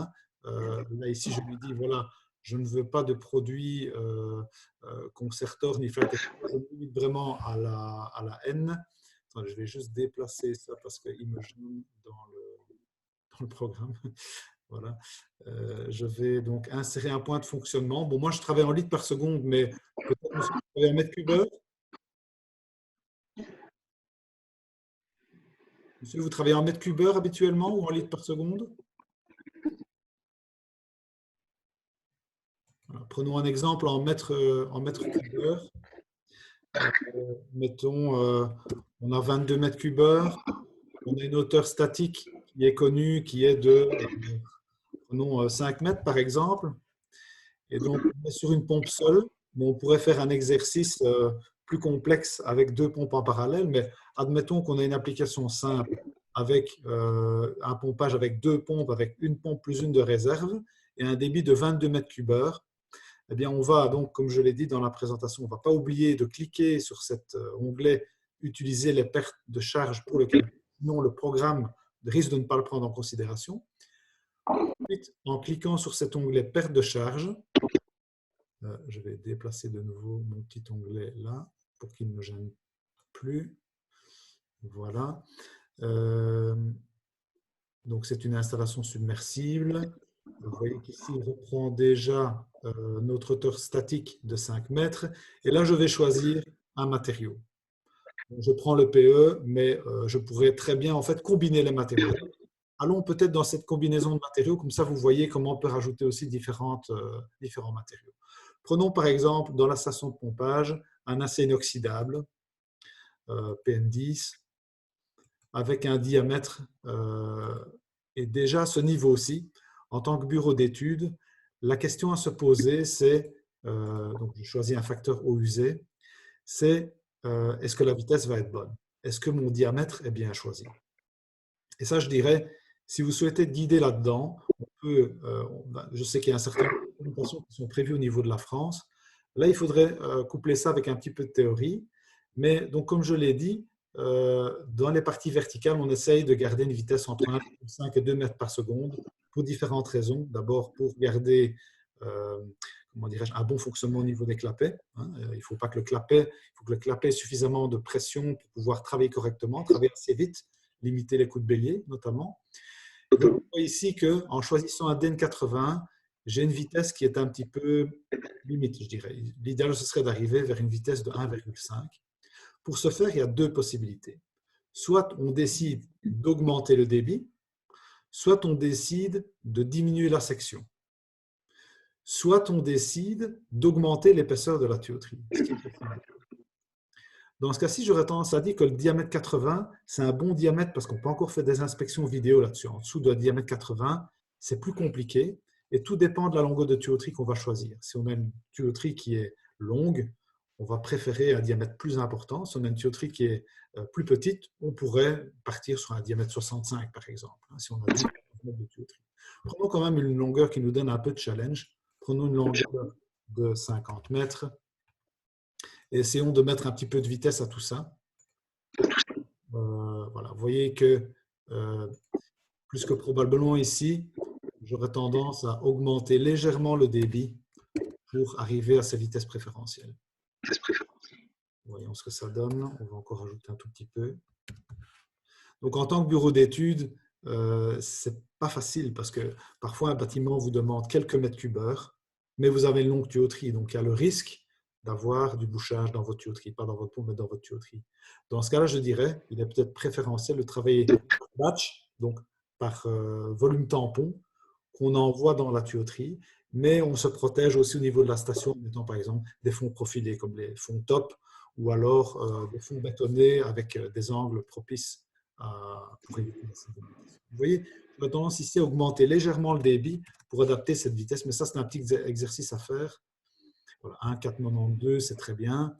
Là ici, je lui dis voilà, je ne veux pas de produits concerteurs ni flat. Je me limite vraiment à la N. Attends, je vais juste déplacer ça parce qu'il me gêne dans le programme. Voilà. Je vais donc insérer un point de fonctionnement. Bon, moi, je travaille en litres par seconde, mais peut-être que vous travaillez en mètres cubes heure. Monsieur, vous travaillez en mètres cubes heure habituellement ou en litres par seconde? Voilà. Prenons un exemple en mètres cubes heure. Mettons, on a 22 mètres cubes heure. On a une hauteur statique qui est connue, qui est de prenons 5 mètres par exemple. Et donc, on est sur une pompe seule. mais on pourrait faire un exercice plus complexe avec 2 pompes en parallèle. Mais admettons qu'on a une application simple avec un pompage avec 2 pompes, avec une pompe plus une de réserve et un débit de 22 mètres cubes heure. Eh bien, on va donc, comme je l'ai dit dans la présentation, on ne va pas oublier de cliquer sur cet onglet « Utiliser les pertes de charge pour le calcul », sinon le programme risque de ne pas le prendre en considération. Ensuite, en cliquant sur cet onglet « Perte de charge », je vais déplacer de nouveau mon petit onglet là pour qu'il ne me gêne plus. Voilà. Donc, c'est une installation submersible. Vous voyez qu'ici, il reprend déjà notre hauteur statique de 5 mètres. Et là, je vais choisir un matériau. Je prends le PE, mais je pourrais très bien en fait combiner les matériaux. Allons peut-être dans cette combinaison de matériaux, comme ça vous voyez comment on peut rajouter aussi différents matériaux. Prenons par exemple dans la station de pompage un acier inoxydable, PN10, avec un diamètre, et déjà à ce niveau-ci, en tant que bureau d'études, la question à se poser, c'est, donc je choisis un facteur eau usée, c'est est-ce que la vitesse va être bonne? Est-ce que mon diamètre est bien choisi? Et ça, je dirais, si vous souhaitez guider là-dedans, je sais qu'il y a un certain nombre de documentations qui sont prévues au niveau de la France. Là, il faudrait coupler ça avec un petit peu de théorie. Mais donc, comme je l'ai dit, dans les parties verticales, on essaye de garder une vitesse entre 1,5 et 2 mètres par seconde pour différentes raisons. D'abord, pour garder comment dirais-je, un bon fonctionnement au niveau des clapets. Il faut que le clapet ait suffisamment de pression pour pouvoir travailler correctement, travailler assez vite, limiter les coups de bélier notamment. Donc, on voit ici qu'en choisissant un DN80, j'ai une vitesse qui est un petit peu limite, je dirais. L'idéal, ce serait d'arriver vers une vitesse de 1,5. Pour ce faire, il y a 2 possibilités. Soit on décide d'augmenter le débit, soit on décide de diminuer la section. Soit on décide d'augmenter l'épaisseur de la tuyauterie. Dans ce cas-ci, j'aurais tendance à dire que le diamètre 80, c'est un bon diamètre parce qu'on n'a pas encore fait des inspections vidéo là-dessus. En dessous de diamètre 80, c'est plus compliqué et tout dépend de la longueur de tuyauterie qu'on va choisir. Si on a une tuyauterie qui est longue, on va préférer un diamètre plus important. Si on a une tuyauterie qui est plus petite, on pourrait partir sur un diamètre 65 par exemple, si on a 10 mètres de tuyauterie. Prenons quand même une longueur qui nous donne un peu de challenge. Prenons une longueur de 50 mètres. Et essayons de mettre un petit peu de vitesse à tout ça. Voilà. Vous voyez que plus que probablement ici, j'aurais tendance à augmenter légèrement le débit pour arriver à ces vitesses préférentielles. Voyons ce que ça donne. On va encore ajouter un tout petit peu. Donc, en tant que bureau d'études, ce n'est pas facile parce que parfois un bâtiment vous demande quelques mètres cubes heure, mais vous avez une longue tuyauterie. Donc, il y a le risque d'avoir du bouchage dans votre tuyauterie, pas dans votre pompe, mais dans votre tuyauterie. Dans ce cas-là, je dirais, il est peut-être préférentiel de travailler par batch, donc par volume tampon, qu'on envoie dans la tuyauterie, mais on se protège aussi au niveau de la station, en mettant par exemple des fonds profilés, comme les fonds top, ou alors des fonds bétonnés avec des angles propices pour éviter la sédimentation. Vous voyez, on a tendance ici à augmenter légèrement le débit pour adapter cette vitesse, mais ça, c'est un petit exercice à faire. Voilà, 1,492, c'est très bien.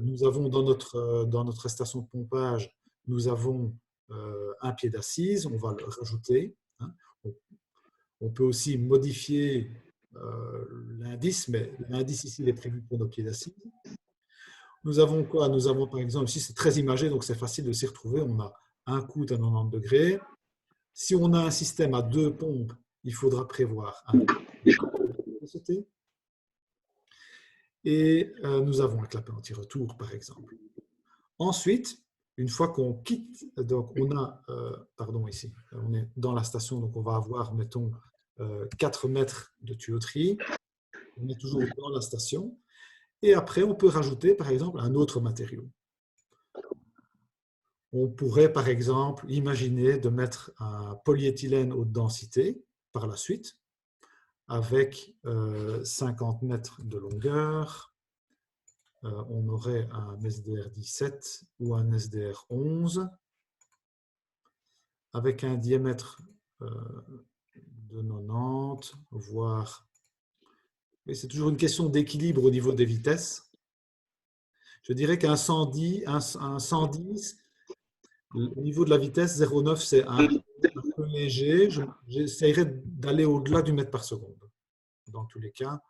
Nous avons dans notre station de pompage, nous avons un pied d'assise, on va le rajouter. On peut aussi modifier l'indice, mais l'indice ici il est prévu pour nos pieds d'assise. Nous avons quoi? Nous avons par exemple, ici c'est très imagé, donc c'est facile de s'y retrouver. On a un coude à 90 degrés. Si on a un système à 2 pompes, il faudra prévoir un capacité. Et nous avons un clapet anti-retour, par exemple. Ensuite, une fois qu'on quitte, donc on a, pardon, ici, on est dans la station, donc on va avoir, mettons, 4 mètres de tuyauterie. On est toujours dans la station. Et après, on peut rajouter, par exemple, un autre matériau. On pourrait, par exemple, imaginer de mettre un polyéthylène haute densité par la suite, avec 50 mètres de longueur. On aurait un SDR 17 ou un SDR 11 avec un diamètre de 90, voire Mais c'est toujours une question d'équilibre au niveau des vitesses. Je dirais qu'un 110, un 110, au niveau de la vitesse, 0,9, c'est un peu léger. J'essaierai d'aller au-delà du mètre par seconde. Dans tous les cas,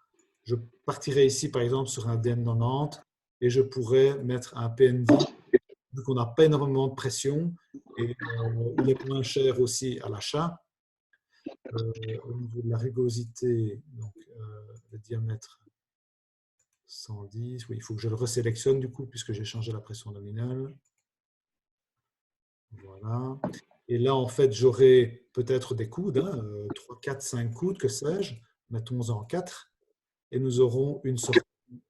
je partirai ici, par exemple, sur un DN90 et je pourrais mettre un PN10, vu qu'on n'a pas énormément de pression et il est moins cher aussi à l'achat. Au niveau de la rugosité, donc, le diamètre 110, oui, il faut que je le resélectionne du coup, puisque j'ai changé la pression nominale. Voilà. Et là, en fait, j'aurai peut-être des coudes, 3, 4, 5 coudes, que sais-je, mettons-en 4, et nous aurons une sortie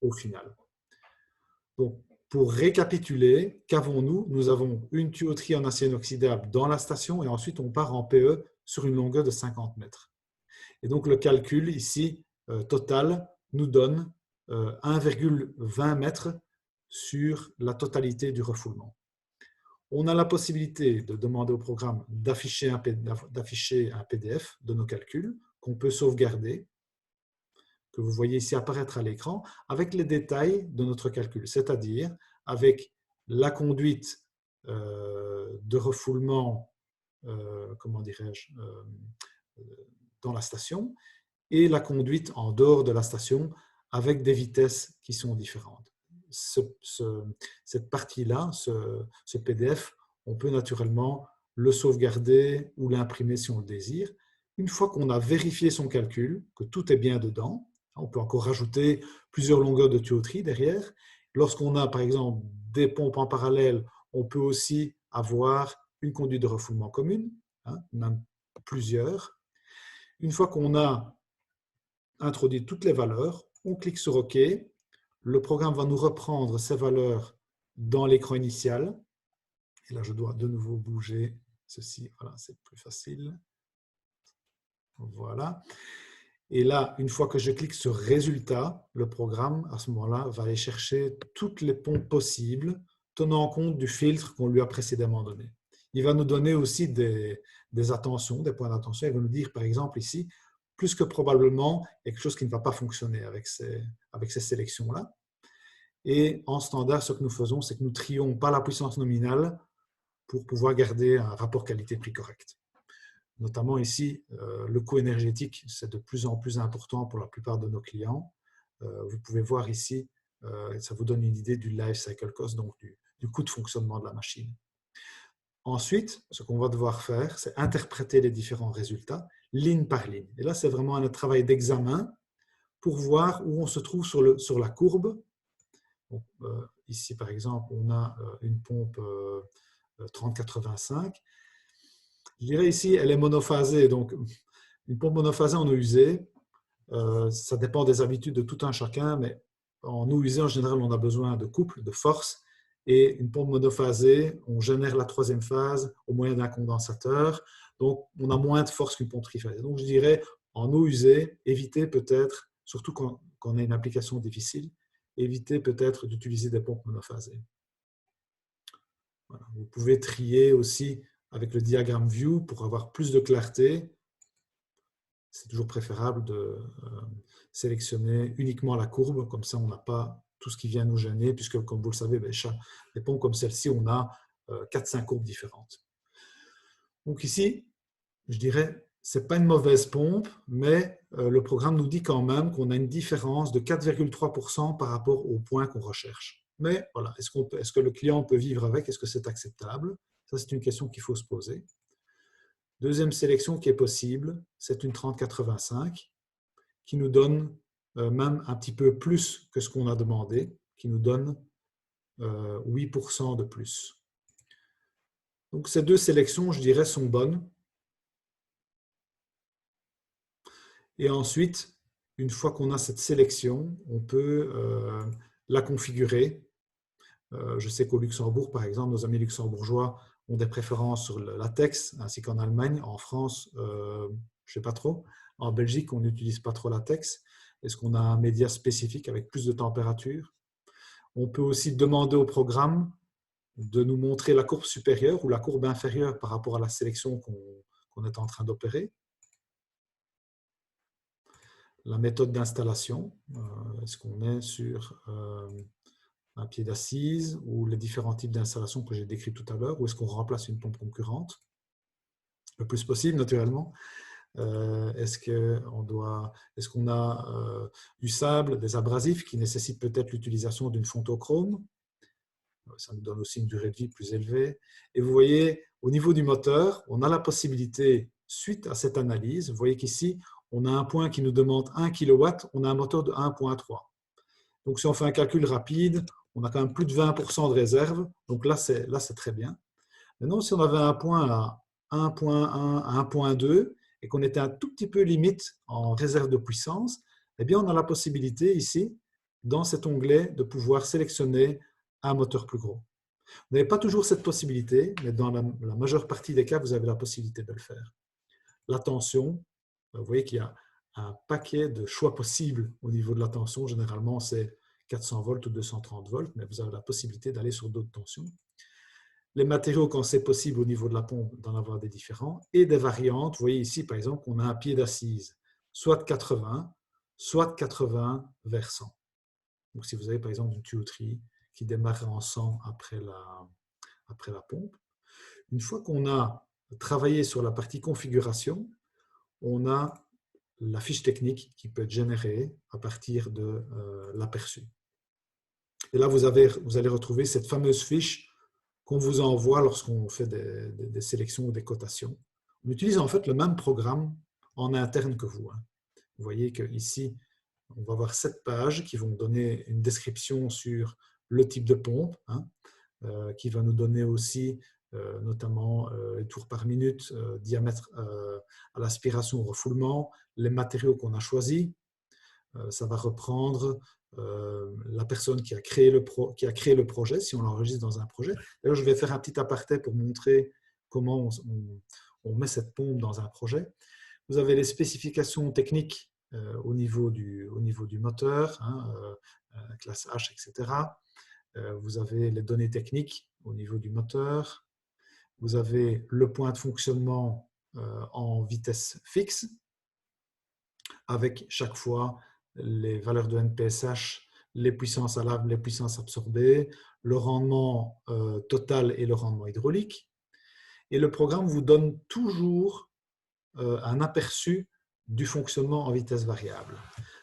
au final. Donc, pour récapituler, qu'avons-nous? Nous avons une tuyauterie en acier inoxydable dans la station et ensuite on part en PE sur une longueur de 50 mètres. Et donc, le calcul ici, total, nous donne 1,20 mètres sur la totalité du refoulement. On a la possibilité de demander au programme d'afficher un PDF de nos calculs qu'on peut sauvegarder, que vous voyez ici apparaître à l'écran, avec les détails de notre calcul, c'est-à-dire avec la conduite de refoulement, comment dirais-je, dans la station, et la conduite en dehors de la station avec des vitesses qui sont différentes. Cette partie-là, ce PDF, on peut naturellement le sauvegarder ou l'imprimer si on le désire. Une fois qu'on a vérifié son calcul, que tout est bien dedans, on peut encore rajouter plusieurs longueurs de tuyauterie derrière. Lorsqu'on a par exemple des pompes en parallèle, on peut aussi avoir une conduite de refoulement commune, même plusieurs. Une fois qu'on a introduit toutes les valeurs, on clique sur OK. Le programme va nous reprendre ces valeurs dans l'écran initial. Et là, je dois de nouveau bouger ceci. Voilà, c'est plus facile. Voilà. Et là, une fois que je clique sur Résultat, le programme, à ce moment-là, va aller chercher toutes les pompes possibles, tenant compte du filtre qu'on lui a précédemment donné. Il va nous donner aussi des attentions, des points d'attention. Il va nous dire, par exemple, ici, plus que probablement, il y a quelque chose qui ne va pas fonctionner avec ces sélections-là. Et en standard, ce que nous faisons, c'est que nous trions par la puissance nominale pour pouvoir garder un rapport qualité-prix correct. Notamment ici, le coût énergétique, c'est de plus en plus important pour la plupart de nos clients. Vous pouvez voir ici, ça vous donne une idée du life cycle cost, donc du coût de fonctionnement de la machine. Ensuite, ce qu'on va devoir faire, c'est interpréter les différents résultats, ligne par ligne. Et là, c'est vraiment un travail d'examen pour voir où on se trouve sur la courbe. Donc, ici, par exemple, on a une pompe 3085. Je dirais ici, elle est monophasée. Donc, une pompe monophasée en eau usée, ça dépend des habitudes de tout un chacun, mais en eau usée, en général, on a besoin de couple, de force. Et une pompe monophasée, on génère la troisième phase au moyen d'un condensateur. Donc, on a moins de force qu'une pompe triphasée. Donc, je dirais, en eau usée, évitez peut-être, surtout quand on a une application difficile, évitez peut-être d'utiliser des pompes monophasées. Voilà. Vous pouvez trier aussi avec le diagramme View pour avoir plus de clarté. C'est toujours préférable de sélectionner uniquement la courbe, comme ça on n'a pas tout ce qui vient nous gêner, puisque comme vous le savez, les pompes comme celle-ci, on a 4-5 courbes différentes. Donc ici, je dirais, ce n'est pas une mauvaise pompe, mais le programme nous dit quand même qu'on a une différence de 4,3% par rapport au point qu'on recherche. Mais voilà, est-ce que le client peut vivre avec? Est-ce que c'est acceptable? Ça, c'est une question qu'il faut se poser. Deuxième sélection qui est possible, c'est une 3085 qui nous donne même un petit peu plus que ce qu'on a demandé, qui nous donne 8% de plus. Donc ces deux sélections, je dirais, sont bonnes. Et ensuite, une fois qu'on a cette sélection, on peut la configurer. Je sais qu'au Luxembourg, par exemple, nos amis luxembourgeois ont des préférences sur le latex, ainsi qu'en Allemagne. En France, je ne sais pas trop. En Belgique, on n'utilise pas trop latex. Est-ce qu'on a un média spécifique avec plus de température? On peut aussi demander au programme de nous montrer la courbe supérieure ou la courbe inférieure par rapport à la sélection qu'on est en train d'opérer. la méthode d'installation. Est-ce qu'on est sur un pied d'assise ou les différents types d'installations que j'ai décrits tout à l'heure, ou est-ce qu'on remplace une pompe concurrente? Le plus possible, naturellement. Est-ce qu'on a du sable, des abrasifs qui nécessitent peut-être l'utilisation d'une fonte au chrome? Ça nous donne aussi une durée de vie plus élevée. Et vous voyez, au niveau du moteur, on a la possibilité, suite à cette analyse, vous voyez qu'ici, on a un point qui nous demande 1 kW, on a un moteur de 1,3. Donc, si on fait un calcul rapide, on a quand même plus de 20% de réserve. Donc là, c'est très bien. Maintenant, si on avait un point à 1,1 à 1,2 et qu'on était un tout petit peu limite en réserve de puissance, eh bien, on a la possibilité ici, dans cet onglet, de pouvoir sélectionner un moteur plus gros. Vous n'avez pas toujours cette possibilité, mais dans la majeure partie des cas, vous avez la possibilité de le faire. La tension, vous voyez qu'il y a un paquet de choix possibles au niveau de la tension. Généralement, c'est 400 volts ou 230 volts, mais vous avez la possibilité d'aller sur d'autres tensions. Les matériaux, quand c'est possible au niveau de la pompe, d'en avoir des différents, et des variantes. Vous voyez ici, par exemple, on a un pied d'assise, soit de 80, soit de 80 vers 100. Donc, si vous avez, par exemple, une tuyauterie qui démarre en 100 après la pompe, une fois qu'on a travaillé sur la partie configuration, on a la fiche technique qui peut être générée à partir de l'aperçu. Et là, vous allez retrouver cette fameuse fiche qu'on vous envoie lorsqu'on fait des sélections ou des cotations. On utilise en fait le même programme en interne que vous. Vous voyez qu'ici, on va avoir 7 pages qui vont donner une description sur le type de pompe, qui va nous donner aussi notamment les tours par minute, diamètre à l'aspiration au refoulement, les matériaux qu'on a choisis. Ça va reprendre la personne qui a créé le projet, si on l'enregistre dans un projet. D'ailleurs, je vais faire un petit aparté pour montrer comment on met cette pompe dans un projet. Vous avez les spécifications techniques au niveau du moteur, classe H, etc. Vous avez les données techniques au niveau du moteur. Vous avez le point de fonctionnement en vitesse fixe, avec chaque fois les valeurs de NPSH, les puissances à lave, les puissances absorbées, le rendement total et le rendement hydraulique. Et le programme vous donne toujours un aperçu du fonctionnement en vitesse variable.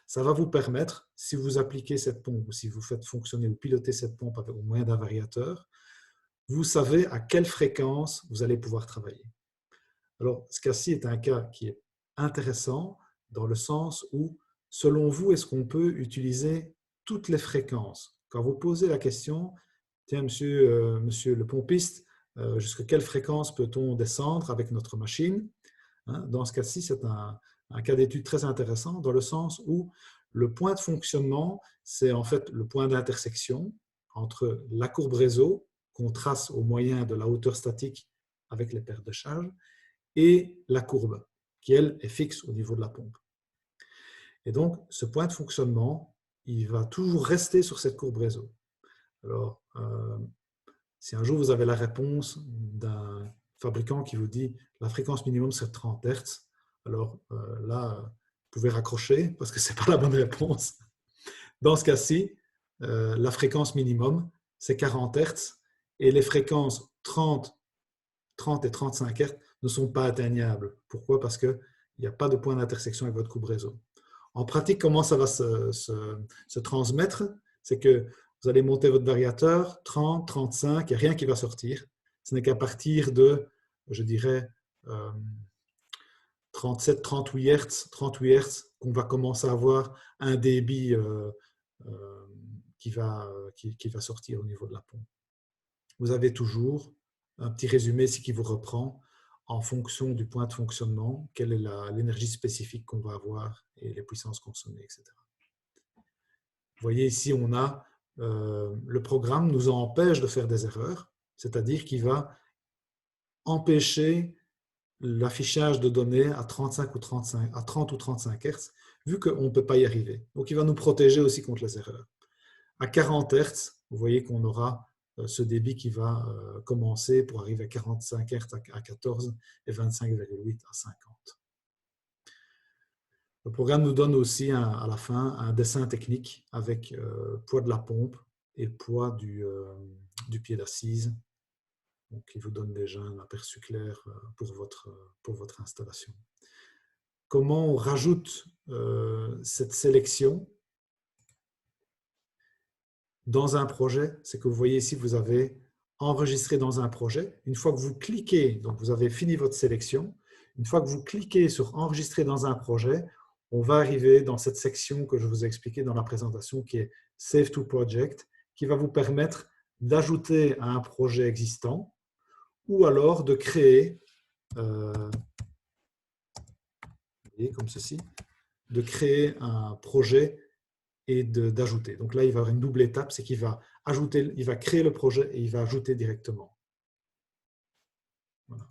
Ça va vous permettre, si vous appliquez cette pompe ou si vous faites fonctionner ou piloter cette pompe au moyen d'un variateur, vous savez à quelle fréquence vous allez pouvoir travailler. Alors, ce cas-ci est un cas qui est intéressant dans le sens où, selon vous, est-ce qu'on peut utiliser toutes les fréquences? Quand vous posez la question, tiens, monsieur le pompiste, jusqu'à quelle fréquence peut-on descendre avec notre machine? Dans ce cas-ci, c'est un cas d'étude très intéressant dans le sens où le point de fonctionnement, c'est en fait le point d'intersection entre la courbe réseau qu'on trace au moyen de la hauteur statique avec les paires de charge et la courbe qui, elle, est fixe au niveau de la pompe. Et donc, ce point de fonctionnement, il va toujours rester sur cette courbe réseau. Alors, si un jour vous avez la réponse d'un fabricant qui vous dit la fréquence minimum c'est 30 Hz, alors là, vous pouvez raccrocher parce que ce n'est pas la bonne réponse. Dans ce cas-ci, la fréquence minimum c'est 40 Hz et les fréquences 30 et 35 Hz ne sont pas atteignables. Pourquoi? Parce qu'il n'y a pas de point d'intersection avec votre courbe réseau. En pratique, comment ça va se transmettre? C'est que vous allez monter votre variateur, 30, 35, il n'y a rien qui va sortir. Ce n'est qu'à partir de, je dirais, 37, 38 Hz qu'on va commencer à avoir un débit qui va sortir au niveau de la pompe. Vous avez toujours un petit résumé ici qui vous reprend en fonction du point de fonctionnement, quelle est l'énergie spécifique qu'on va avoir et les puissances consommées, etc. Vous voyez ici, on a le programme nous empêche de faire des erreurs, c'est-à-dire qu'il va empêcher l'affichage de données à 35 ou 35, à 30 ou 35 Hz, vu qu'on ne peut pas y arriver. Donc, il va nous protéger aussi contre les erreurs. À 40 Hz, vous voyez qu'on aura ce débit qui va commencer pour arriver à 45 Hz à 14 et 25,8 à 50. Le programme nous donne aussi à la fin un dessin technique avec poids de la pompe et poids du pied d'assise. Donc, il vous donne déjà un aperçu clair pour votre installation. Comment on rajoute cette sélection dans un projet? C'est que vous voyez ici, vous avez enregistré dans un projet. Une fois que vous cliquez, donc vous avez fini votre sélection, une fois que vous cliquez sur enregistrer dans un projet, on va arriver dans cette section que je vous ai expliquée dans la présentation qui est Save to Project, qui va vous permettre d'ajouter à un projet existant ou alors de créer, comme ceci, de créer un projet et d'ajouter. Donc là, il va y avoir une double étape, c'est qu'il va ajouter, il va créer le projet et il va ajouter directement. Voilà.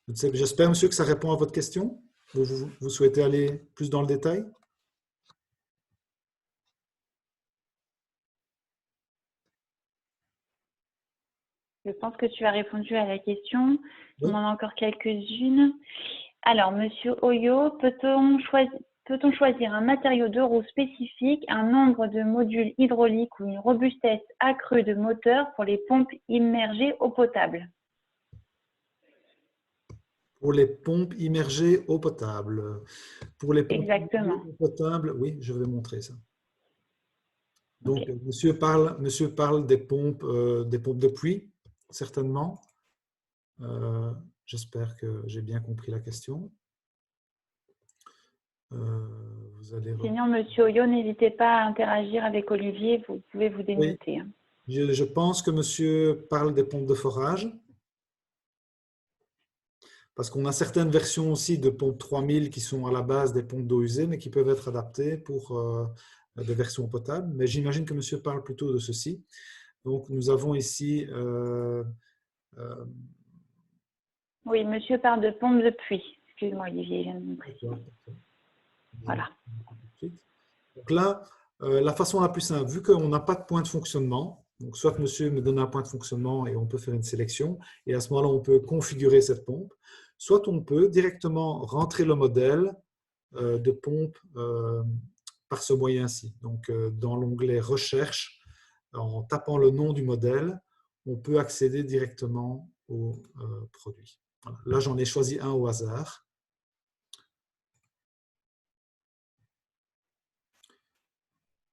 J'espère, monsieur, que ça répond à votre question. Vous souhaitez aller plus dans le détail? Je pense que tu as répondu à la question. Oui. On en a encore quelques-unes. Alors, Monsieur Oyo, peut-on choisir un matériau de roue spécifique, un nombre de modules hydrauliques ou une robustesse accrue de moteur pour les pompes immergées eau potable? Pour les pompes immergées eau potable. Pour les pompes Exactement. eau potable, oui, je vais montrer ça. Donc, Okay. monsieur parle des pompes de puits, certainement. J'espère que j'ai bien compris la question. Sinon, Monsieur Oyo, n'hésitez pas à interagir avec Olivier, vous pouvez vous démuter. Oui. Je pense que monsieur parle des pompes de forage. Parce qu'on a certaines versions aussi de pompes 3000 qui sont à la base des pompes d'eau usée, mais qui peuvent être adaptées pour des versions potables. Mais j'imagine que monsieur parle plutôt de ceci. Donc, nous avons ici… oui, monsieur parle de pompe de puits. Excuse-moi, Olivier, je viens de me préciser. Voilà. Donc là, la façon la plus simple, vu qu'on n'a pas de point de fonctionnement, donc soit monsieur me donne un point de fonctionnement et on peut faire une sélection, et à ce moment-là, on peut configurer cette pompe, soit on peut directement rentrer le modèle de pompe par ce moyen-ci. Donc, dans l'onglet Recherche, en tapant le nom du modèle, on peut accéder directement au produit. Voilà. Là, j'en ai choisi un au hasard.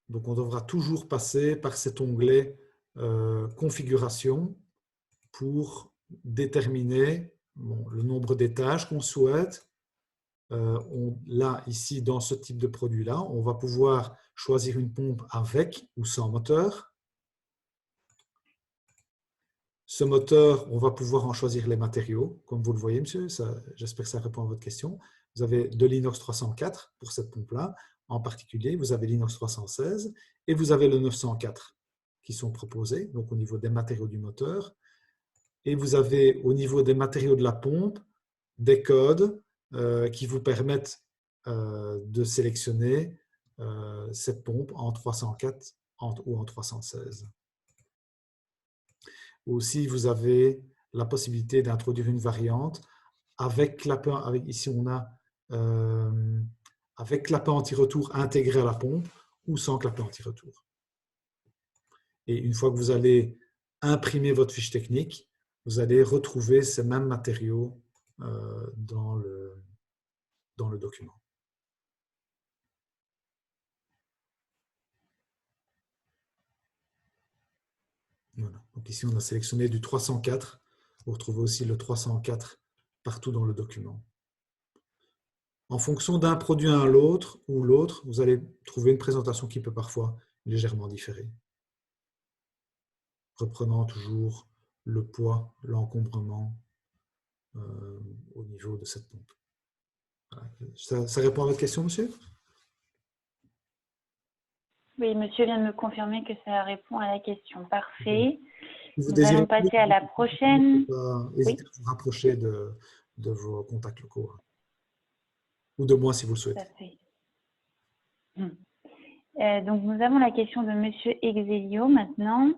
Donc, on devra toujours passer par cet onglet Configuration pour déterminer le nombre d'étages qu'on souhaite. Là, ici, dans ce type de produit-là, on va pouvoir choisir une pompe avec ou sans moteur. Ce moteur, on va pouvoir en choisir les matériaux, comme vous le voyez, monsieur. J'espère que ça répond à votre question. Vous avez de l'inox 304 pour cette pompe-là. En particulier, vous avez l'inox 316 et vous avez le 904 qui sont proposés, donc au niveau des matériaux du moteur. Et vous avez au niveau des matériaux de la pompe des codes qui vous permettent de sélectionner cette pompe en 304 ou en 316. Aussi, vous avez la possibilité d'introduire une variante avec clapet, ici on a avec clapet anti-retour intégré à la pompe ou sans clapet anti-retour. Et une fois que vous allez imprimer votre fiche technique, vous allez retrouver ces mêmes matériaux dans le document. Voilà. Donc ici, on a sélectionné du 304. Vous retrouvez aussi le 304 partout dans le document. En fonction d'un produit à l'autre ou l'autre, vous allez trouver une présentation qui peut parfois légèrement différer. Reprenant toujours le poids, l'encombrement au niveau de cette pompe. Voilà. Ça répond à votre question, monsieur? Oui, monsieur vient de me confirmer que ça répond à la question. Parfait. Nous allons passer à la prochaine. N'hésitez pas à vous rapprocher de vos contacts locaux. Ou de moi si vous le souhaitez. Donc, nous avons la question de monsieur Exelio maintenant.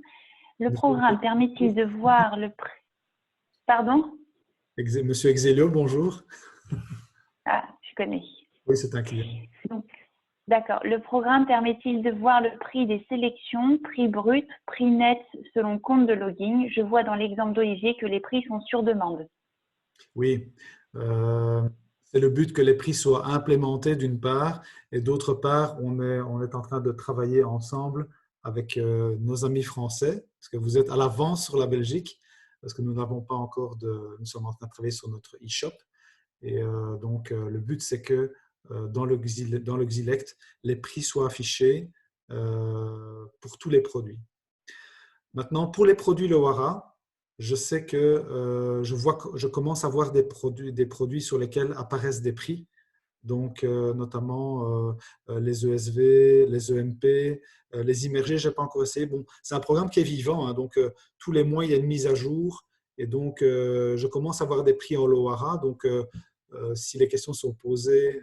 Le programme permet-il de voir le prix? Pardon? Monsieur Exelio, bonjour. Ah, je connais. Oui, c'est un client. Donc, d'accord. Le programme permet-il de voir le prix des sélections, prix brut, prix net selon compte de login? Je vois dans l'exemple d'Olivier que les prix sont sur demande. Oui, c'est le but que les prix soient implémentés d'une part, et d'autre part, on est en train de travailler ensemble avec nos amis français, parce que vous êtes à l'avance sur la Belgique, parce que nous n'avons pas encore nous sommes en train de travailler sur notre e-shop. Et donc, le but, c'est que dans le Xilect, les prix soient affichés pour tous les produits. Maintenant, pour les produits Loara, je sais que je commence à voir des produits sur lesquels apparaissent des prix, donc notamment les ESV, les EMP, les immergés, je n'ai pas encore essayé. Bon, c'est un programme qui est vivant, hein, donc tous les mois, il y a une mise à jour, et donc je commence à voir des prix en Loara. Donc, si les questions sont posées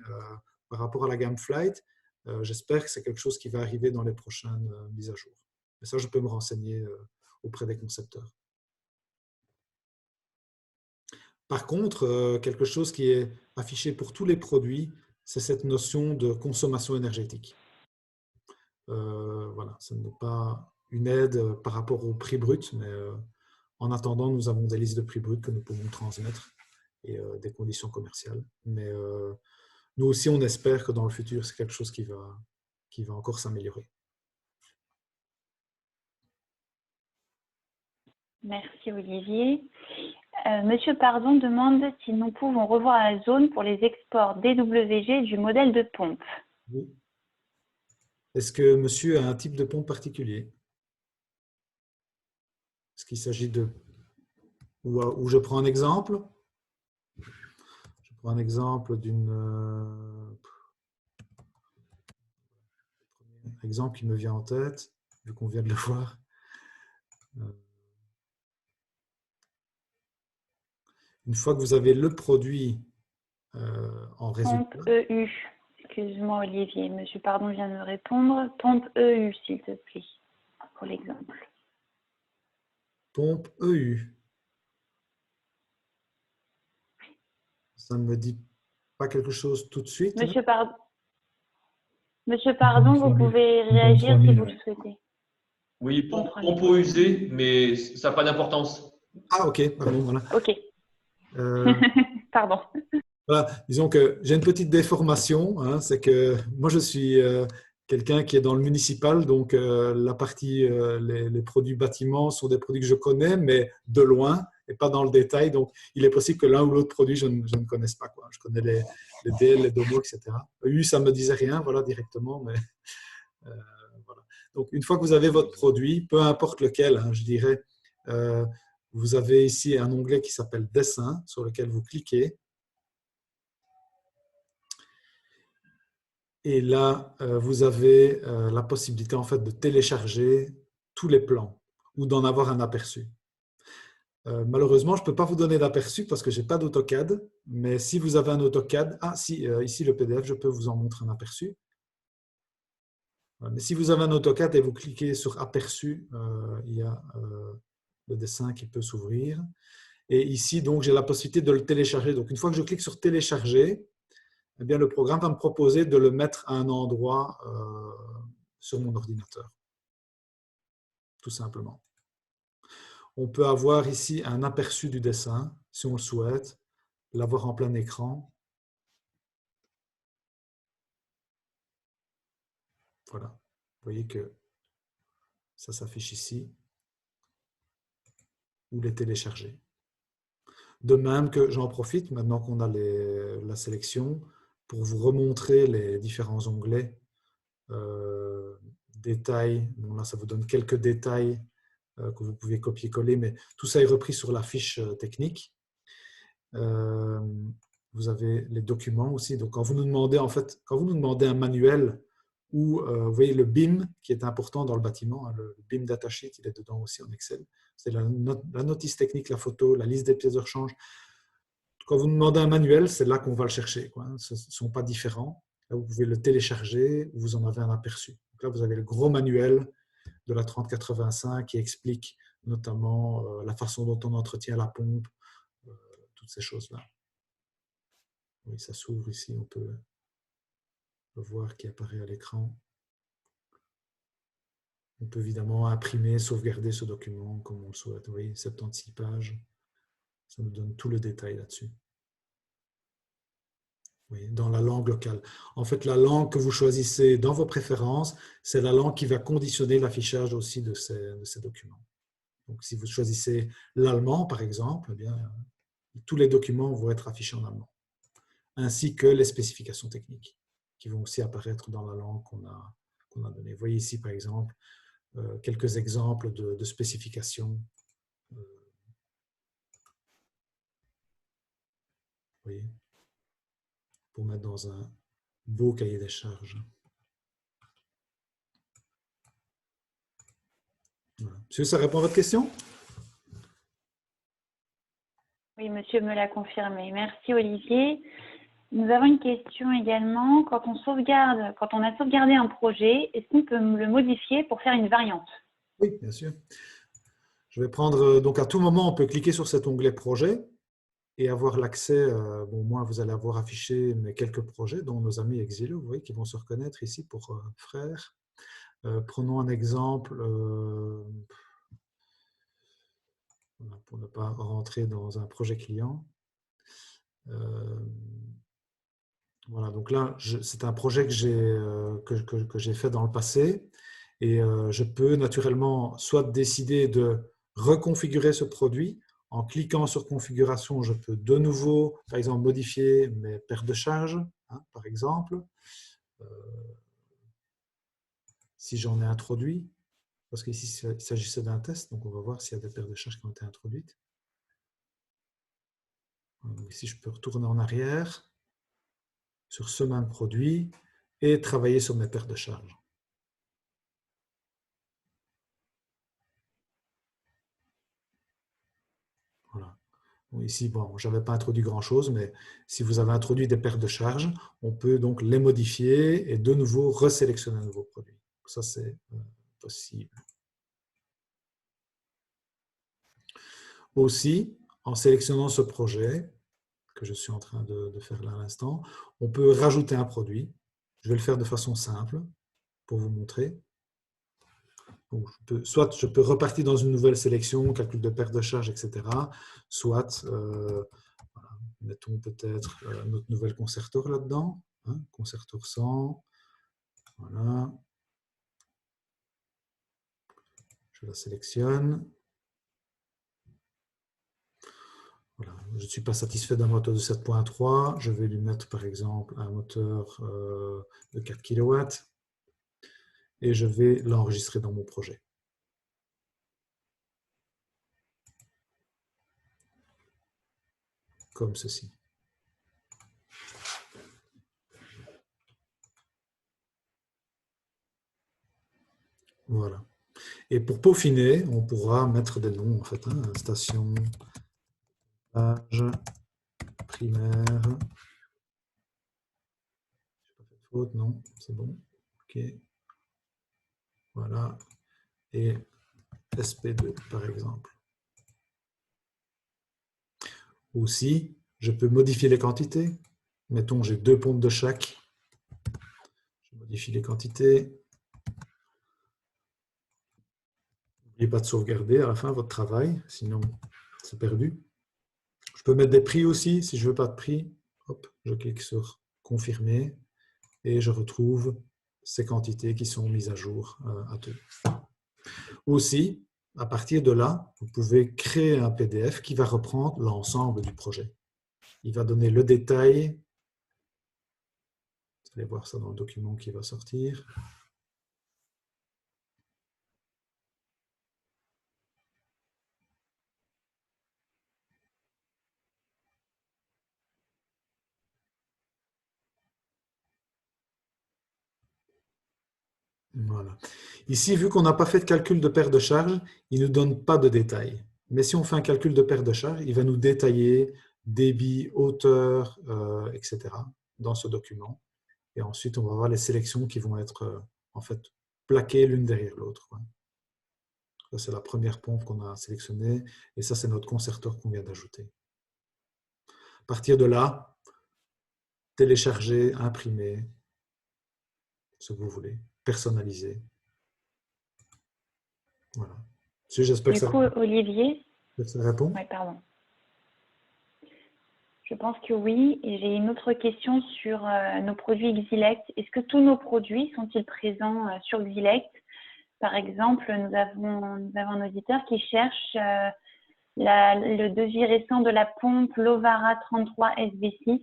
par rapport à la gamme Flight, j'espère que c'est quelque chose qui va arriver dans les prochaines mises à jour. Et ça, je peux me renseigner auprès des concepteurs. Par contre, quelque chose qui est affiché pour tous les produits, c'est cette notion de consommation énergétique. Voilà, ce n'est pas une aide par rapport au prix brut, mais en attendant, nous avons des listes de prix bruts que nous pouvons transmettre et des conditions commerciales. Mais nous aussi, on espère que dans le futur, c'est quelque chose qui va encore s'améliorer. Merci Olivier. Monsieur Pardon demande si nous pouvons revoir la zone pour les exports DWG du modèle de pompe. Oui. Est-ce que monsieur a un type de pompe particulier? Est-ce qu'il s'agit de... Ou je prends un exemple? Je prends un exemple d'un exemple qui me vient en tête, vu qu'on vient de le voir. Une fois que vous avez le produit en résultat. Pompe EU. Excuse-moi Olivier, monsieur Pardon vient de me répondre. Pompe EU, s'il te plaît, pour l'exemple. Pompe EU. Ça ne me dit pas quelque chose tout de suite. Monsieur Pardon, vous pouvez réagir si vous le souhaitez. Oui, pompe eau usée, mais ça n'a pas d'importance. Ah, ok, pardon, voilà. Ok. Pardon. Voilà, disons que j'ai une petite déformation, hein, c'est que moi je suis quelqu'un qui est dans le municipal, donc la partie, les produits bâtiments sont des produits que je connais, mais de loin et pas dans le détail. Donc il est possible que l'un ou l'autre produit je ne connaisse pas, quoi. Je connais les DL, les Domo, etc. Ça ne me disait rien, voilà, directement, mais voilà. Donc une fois que vous avez votre produit, peu importe lequel, hein, je dirais, vous avez ici un onglet qui s'appelle Dessin, sur lequel vous cliquez. Et là, vous avez la possibilité en fait de télécharger tous les plans ou d'en avoir un aperçu. Malheureusement, je ne peux pas vous donner d'aperçu parce que je n'ai pas d'AutoCAD, mais si vous avez un AutoCAD, ici le PDF, je peux vous en montrer un aperçu. Mais si vous avez un AutoCAD et vous cliquez sur aperçu, il y a le dessin qui peut s'ouvrir. Et ici, donc, j'ai la possibilité de le télécharger. Donc, une fois que je clique sur télécharger, eh bien, le programme va me proposer de le mettre à un endroit sur mon ordinateur, tout simplement. On peut avoir ici un aperçu du dessin, si on le souhaite, l'avoir en plein écran. Voilà, vous voyez que ça s'affiche ici, ou les télécharger. De même que j'en profite, maintenant qu'on a la sélection, pour vous remontrer les différents onglets. Détails, bon là ça vous donne quelques détails que vous pouvez copier-coller, mais tout ça est repris sur la fiche technique. Vous avez les documents aussi. Donc, quand vous nous demandez, en fait, quand vous nous demandez un manuel ou vous voyez le BIM qui est important dans le bâtiment, hein, le BIM datasheet, il est dedans aussi en Excel. C'est la notice technique, la photo, la liste des pièces de rechange. Quand vous nous demandez un manuel, c'est là qu'on va le chercher, quoi. Ce ne sont pas différents. Là, vous pouvez le télécharger, vous en avez un aperçu. Donc là, vous avez le gros manuel de la 3085 qui explique notamment la façon dont on entretient la pompe, toutes ces choses-là. Oui, ça s'ouvre ici, on peut le voir qui apparaît à l'écran. On peut évidemment imprimer, sauvegarder ce document comme on le souhaite. Vous voyez, 76 pages. Ça nous donne tout le détail là-dessus. Oui, dans la langue locale. En fait, la langue que vous choisissez dans vos préférences, c'est la langue qui va conditionner l'affichage aussi de ces documents. Donc, si vous choisissez l'allemand, par exemple, eh bien, tous les documents vont être affichés en allemand, ainsi que les spécifications techniques, qui vont aussi apparaître dans la langue qu'on a donnée. Vous voyez ici, par exemple, quelques exemples de spécifications. Vous voyez, pour mettre dans un beau cahier des charges. Voilà. Monsieur, ça répond à votre question? Oui, monsieur me l'a confirmé. Merci Olivier. Nous avons une question également. Quand on a sauvegardé un projet, est-ce qu'on peut le modifier pour faire une variante? Oui, bien sûr. Je vais prendre, donc à tout moment, on peut cliquer sur cet onglet projet et avoir l'accès. Bon, moi, vous allez avoir affiché mes quelques projets, dont nos amis Exilo, vous voyez, qui vont se reconnaître ici pour frères. Prenons un exemple, pour ne pas rentrer dans un projet client. Voilà, donc là, c'est un projet que j'ai fait dans le passé et je peux naturellement soit décider de reconfigurer ce produit. En cliquant sur configuration, je peux de nouveau, par exemple, modifier mes paires de charges, hein, par exemple, si j'en ai introduit, parce qu'ici, il s'agissait d'un test, donc on va voir s'il y a des paires de charges qui ont été introduites. Donc ici, je peux retourner en arrière sur ce même produit et travailler sur mes paires de charges. Voilà. Bon, ici, bon, je n'avais pas introduit grand-chose, mais si vous avez introduit des paires de charges, on peut donc les modifier et de nouveau resélectionner un nouveau produit. Ça, c'est possible. Aussi, en sélectionnant ce projet, que je suis en train de faire là à l'instant, on peut rajouter un produit. Je vais le faire de façon simple pour vous montrer. Donc, soit je peux repartir dans une nouvelle sélection, calcul de perte de charge, etc. Soit, voilà, mettons peut-être notre nouvelle concertor là-dedans, hein, concertor 100. Voilà. Je la sélectionne. Voilà. Je ne suis pas satisfait d'un moteur de 7.3. Je vais lui mettre par exemple un moteur de 4 kW et je vais l'enregistrer dans mon projet. Comme ceci. Voilà. Et pour peaufiner, on pourra mettre des noms, en fait, hein, station, page, primaire. Je n'ai pas fait de faute, non, c'est bon. OK. Voilà. Et SP2, par exemple. Aussi, je peux modifier les quantités. Mettons, j'ai 2 pompes de chaque. Je modifie les quantités. N'oubliez pas de sauvegarder à la fin votre travail, sinon c'est perdu. Je peux mettre des prix aussi. Si je ne veux pas de prix, hop, je clique sur confirmer et je retrouve ces quantités qui sont mises à jour à tout. Aussi, à partir de là, vous pouvez créer un PDF qui va reprendre l'ensemble du projet. Il va donner le détail. Vous allez voir ça dans le document qui va sortir. Voilà. Ici, vu qu'on n'a pas fait de calcul de perte de charge, il ne nous donne pas de détails. Mais si on fait un calcul de perte de charge, il va nous détailler débit, hauteur, etc. dans ce document. Et ensuite, on va voir les sélections qui vont être en fait plaquées l'une derrière l'autre. Ça, c'est la première pompe qu'on a sélectionnée. Et ça, c'est notre concertor qu'on vient d'ajouter. À partir de là, télécharger, imprimer ce que vous voulez, personnalisé. Voilà. J'espère Du coup, Olivier, que ça répond. oui, pardon. Je pense que oui. Et j'ai une autre question sur nos produits Xilect. Est-ce que tous nos produits sont-ils présents sur Xilect? Par exemple, nous avons un auditeur qui cherche le devis récent de la pompe Lovara 33 SV6.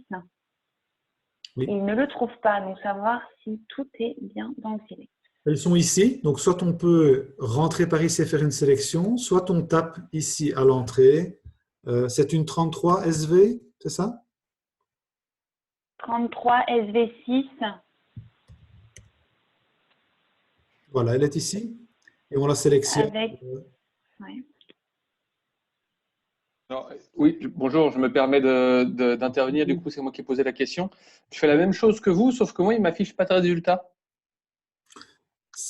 Oui. Et il ne le trouve pas. Donc, savoir si tout est bien dans Xilect. Elles sont ici. Donc, soit on peut rentrer par ici et faire une sélection, soit on tape ici à l'entrée. C'est une 33 SV, c'est ça? 33 SV6. Voilà, elle est ici. Et on la sélectionne. Avec. Ouais. Alors, oui, bonjour, je me permets d'intervenir. Du coup, c'est moi qui ai posé la question. Je fais la même chose que vous, sauf que moi, il ne m'affiche pas de résultat.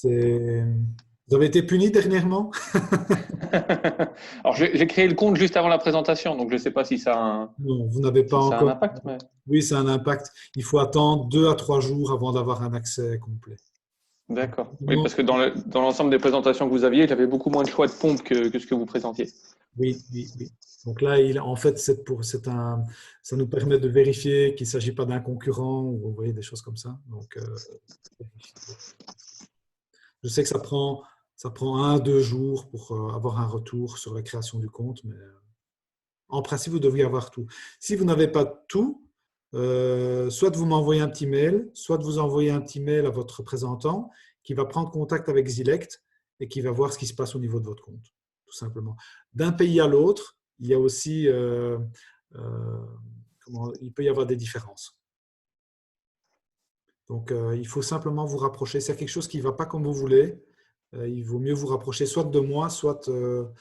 Vous avez été puni dernièrement? Alors, j'ai créé le compte juste avant la présentation, donc je ne sais pas si ça a un, Non, vous n'avez pas si ça a un encore. impact. Mais... Oui, c'est un impact. Il faut attendre 2 à 3 jours avant d'avoir un accès complet. D'accord. Oui, parce que dans l'ensemble des présentations que vous aviez, j'avais beaucoup moins de choix de pompes que ce que vous présentiez. Oui, oui, oui. Donc là, en fait, ça nous permet de vérifier qu'il ne s'agit pas d'un concurrent ou vous voyez des choses comme ça. Donc, je sais que ça prend 1 à 2 jours pour avoir un retour sur la création du compte, mais en principe, vous devriez avoir tout. Si vous n'avez pas tout, soit vous m'envoyez un petit mail, soit vous envoyez un petit mail à votre représentant qui va prendre contact avec Xilect et qui va voir ce qui se passe au niveau de votre compte, tout simplement. D'un pays à l'autre, il y a aussi, il peut y avoir des différences. Donc, il faut simplement vous rapprocher. C'est quelque chose qui ne va pas comme vous voulez. Il vaut mieux vous rapprocher soit de moi, soit de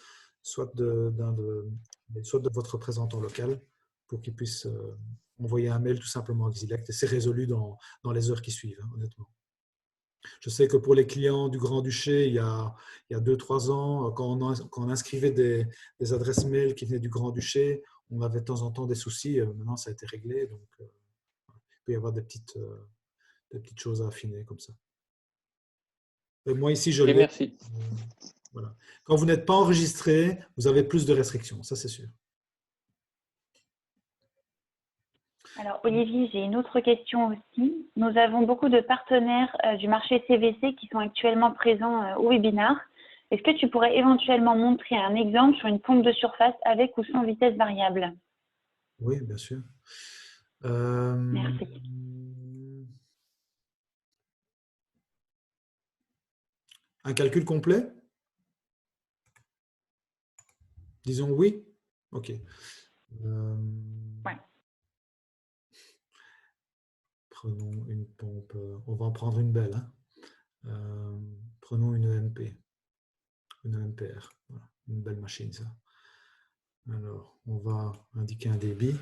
votre représentant local pour qu'il puisse envoyer un mail tout simplement à Xilect. Et c'est résolu dans les heures qui suivent, hein, honnêtement. Je sais que pour les clients du Grand-Duché, il y a 2-3 ans, quand on inscrivait des adresses mail qui venaient du Grand-Duché, on avait de temps en temps des soucis. Maintenant, ça a été réglé. Donc, il peut y avoir des petites choses à affiner comme ça. Et moi, ici, je l'ai. Merci. Voilà. Quand vous n'êtes pas enregistré, vous avez plus de restrictions, ça c'est sûr. Alors, Olivier, j'ai une autre question aussi. Nous avons beaucoup de partenaires du marché CVC qui sont actuellement présents au webinaire. Est-ce que tu pourrais éventuellement montrer un exemple sur une pompe de surface avec ou sans vitesse variable? Oui, bien sûr. Merci. Un calcul complet? Disons oui. OK. Ouais. Prenons une pompe. On va en prendre une belle. Hein. Prenons une EMP. Une EMPR. Voilà. Une belle machine, ça. Alors, on va indiquer un débit.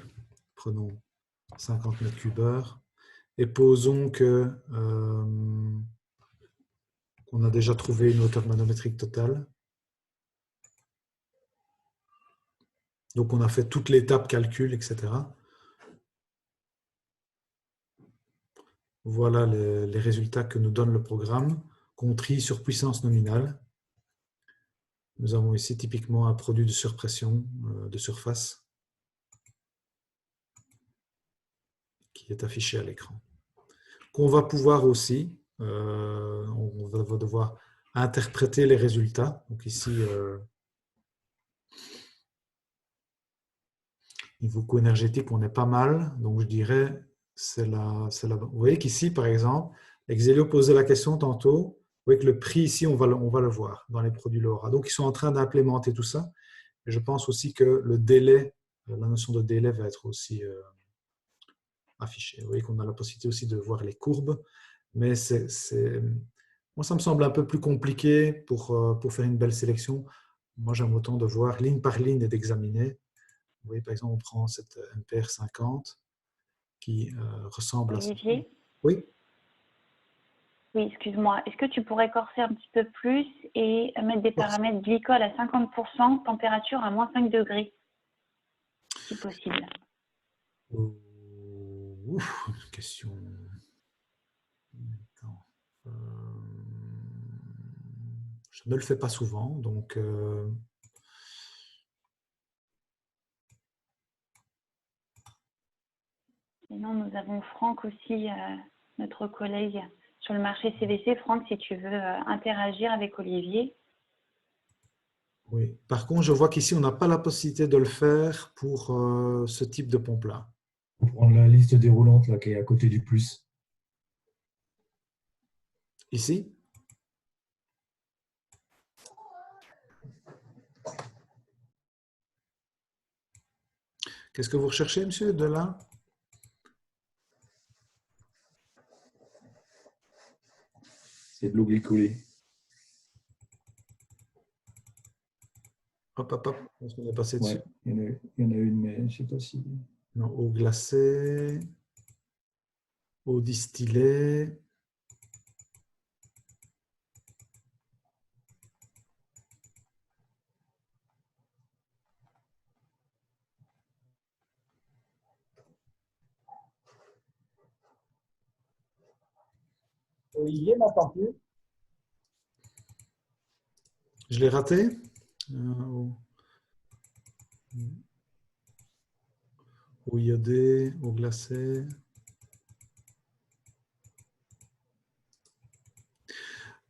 Prenons 50 mètres cubes heure. Et posons que on a déjà trouvé une hauteur manométrique totale. Donc, on a fait toute l'étape calcul, etc. Voilà les résultats que nous donne le programme, qu'on trie sur puissance nominale. Nous avons ici typiquement un produit de surpression de surface qui est affiché à l'écran. Qu'on va pouvoir aussi, on va devoir interpréter les résultats. Donc ici, niveau coût énergétique, on est pas mal. Donc je dirais, vous voyez qu'ici, par exemple, Exelio posait la question tantôt. Vous voyez que le prix ici, on va le voir dans les produits Laura. Donc ils sont en train d'implémenter tout ça. Et je pense aussi que le délai, la notion de délai va être aussi affichée. Vous voyez qu'on a la possibilité aussi de voir les courbes. Mais moi, ça me semble un peu plus compliqué pour faire une belle sélection. Moi, j'aime autant de voir ligne par ligne et d'examiner. Vous voyez, par exemple, on prend cette MPR 50 qui ressemble Olivier? à ça. Oui. Oui, excuse-moi. Est-ce que tu pourrais corser un petit peu plus et mettre des paramètres glycol à 50%, température à moins 5 degrés, si possible? Ouf, question. je ne le fais pas souvent, donc Sinon, nous avons Franck aussi, notre collègue sur le marché CVC. Franck, si tu veux interagir avec Olivier. oui. Par contre, je vois qu'ici, on n'a pas la possibilité de le faire pour ce type de pompe-là. Prendre la liste déroulante là, qui est à côté du plus. Ici? Qu'est-ce que vous recherchez, monsieur, de là? C'est de l'eau glycolée. Hop, hop, hop. Est-ce qu'on est passé dessus? Ouais, il y en a une, mais je ne sais pas si. Non, eau glacée, eau distillée. Olivier m'entend plus. Je l'ai raté? Eau eau iodée, eau glacée.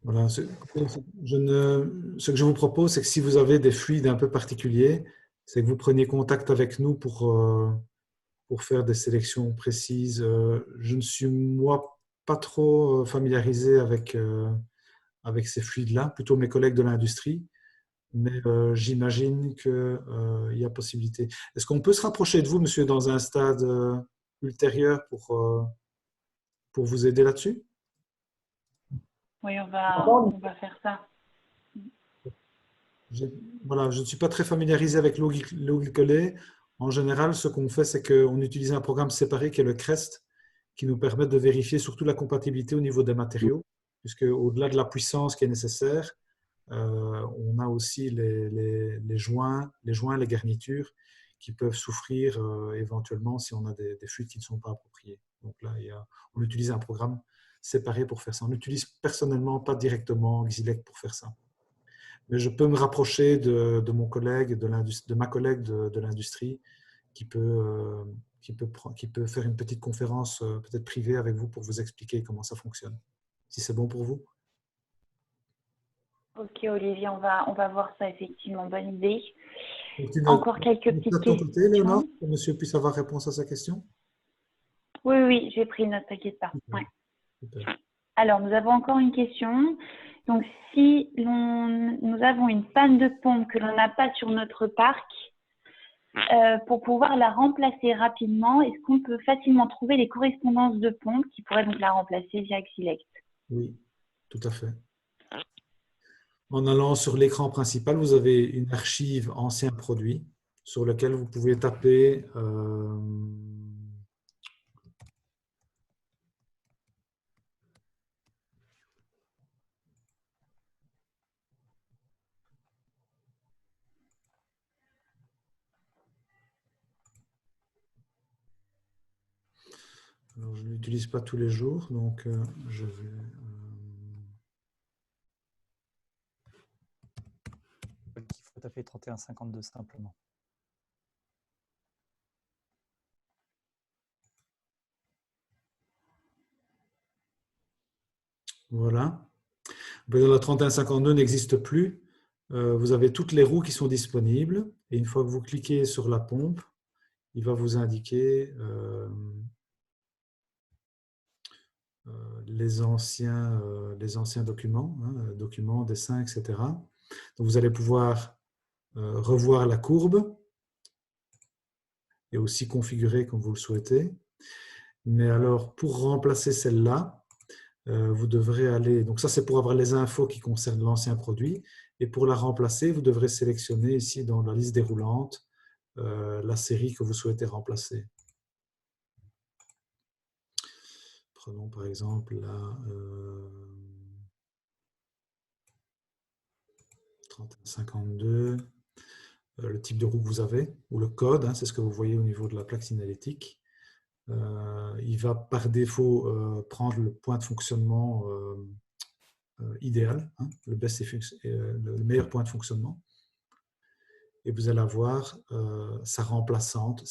Voilà, ce que je vous propose, c'est que si vous avez des fluides un peu particuliers, c'est que vous preniez contact avec nous pour faire des sélections précises. Je ne suis, moi, pas trop familiarisé avec ces fluides-là, plutôt mes collègues de l'industrie, mais j'imagine qu'il y a possibilité. Est-ce qu'on peut se rapprocher de vous, monsieur, dans un stade ultérieur pour vous aider là-dessus? Oui, on va faire ça. Voilà, je ne suis pas très familiarisé avec l'eau glycolée. En général, ce qu'on fait, c'est qu'on utilise un programme séparé qui est le CREST, qui nous permet de vérifier surtout la compatibilité au niveau des matériaux, puisque au-delà de la puissance qui est nécessaire, on a aussi les joints, les garnitures qui peuvent souffrir éventuellement si on a des fluides qui ne sont pas appropriés. Donc là, on utilise un programme séparé pour faire ça. On n'utilise personnellement pas directement Xylect pour faire ça. Mais je peux me rapprocher de mon collègue, de ma collègue de l'industrie qui peut faire une petite conférence peut-être privée avec vous pour vous expliquer comment ça fonctionne. Si c'est bon pour vous. Ok, Olivier, on va voir ça, effectivement. Bonne idée. Donc, Encore quelques petites de ton côté, Léonore, questions. que monsieur puisse avoir réponse à sa question. Oui, oui, j'ai pris note, t'inquiète pas. Ouais. Super. Alors, nous avons encore une question. Donc, si nous avons une panne de pompe que l'on n'a pas sur notre parc, pour pouvoir la remplacer rapidement, est-ce qu'on peut facilement trouver les correspondances de pompe qui pourraient donc la remplacer via Xylect? Oui, tout à fait. En allant sur l'écran principal, vous avez une archive anciens produits sur laquelle vous pouvez taper alors, je ne l'utilise pas tous les jours, donc je vais… Il faut taper 3152 simplement. Voilà. Dans la 3152 n'existe plus. Vous avez toutes les roues qui sont disponibles. Et une fois que vous cliquez sur la pompe, il va vous indiquer les anciens documents, documents, dessins, etc. Donc vous allez pouvoir revoir la courbe et aussi configurer comme vous le souhaitez. Mais alors, pour remplacer celle-là, vous devrez aller… Donc ça, c'est pour avoir les infos qui concernent l'ancien produit. Et pour la remplacer, vous devrez sélectionner ici dans la liste déroulante la série que vous souhaitez remplacer. Prenons par exemple la 3152, le type de roue que vous avez, ou le code, c'est ce que vous voyez au niveau de la plaque signalétique. Il va par défaut prendre le point de fonctionnement idéal, hein, le meilleur point de fonctionnement. Et vous allez avoir ses remplaçantes,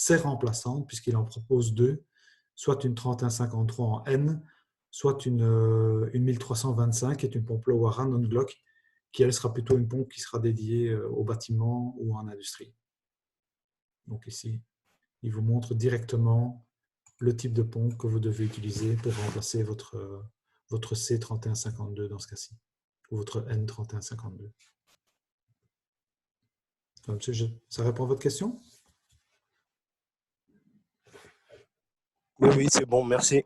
puisqu'il en propose deux, soit une 3153 en N, soit une 1325, qui est une pompe Lowara non-Glock, qui elle sera plutôt une pompe qui sera dédiée au bâtiment ou en industrie. Donc ici, il vous montre directement le type de pompe que vous devez utiliser pour remplacer votre C3152 dans ce cas-ci, ou votre N3152. Monsieur, ça répond à votre question? Oui, oui, c'est bon, merci.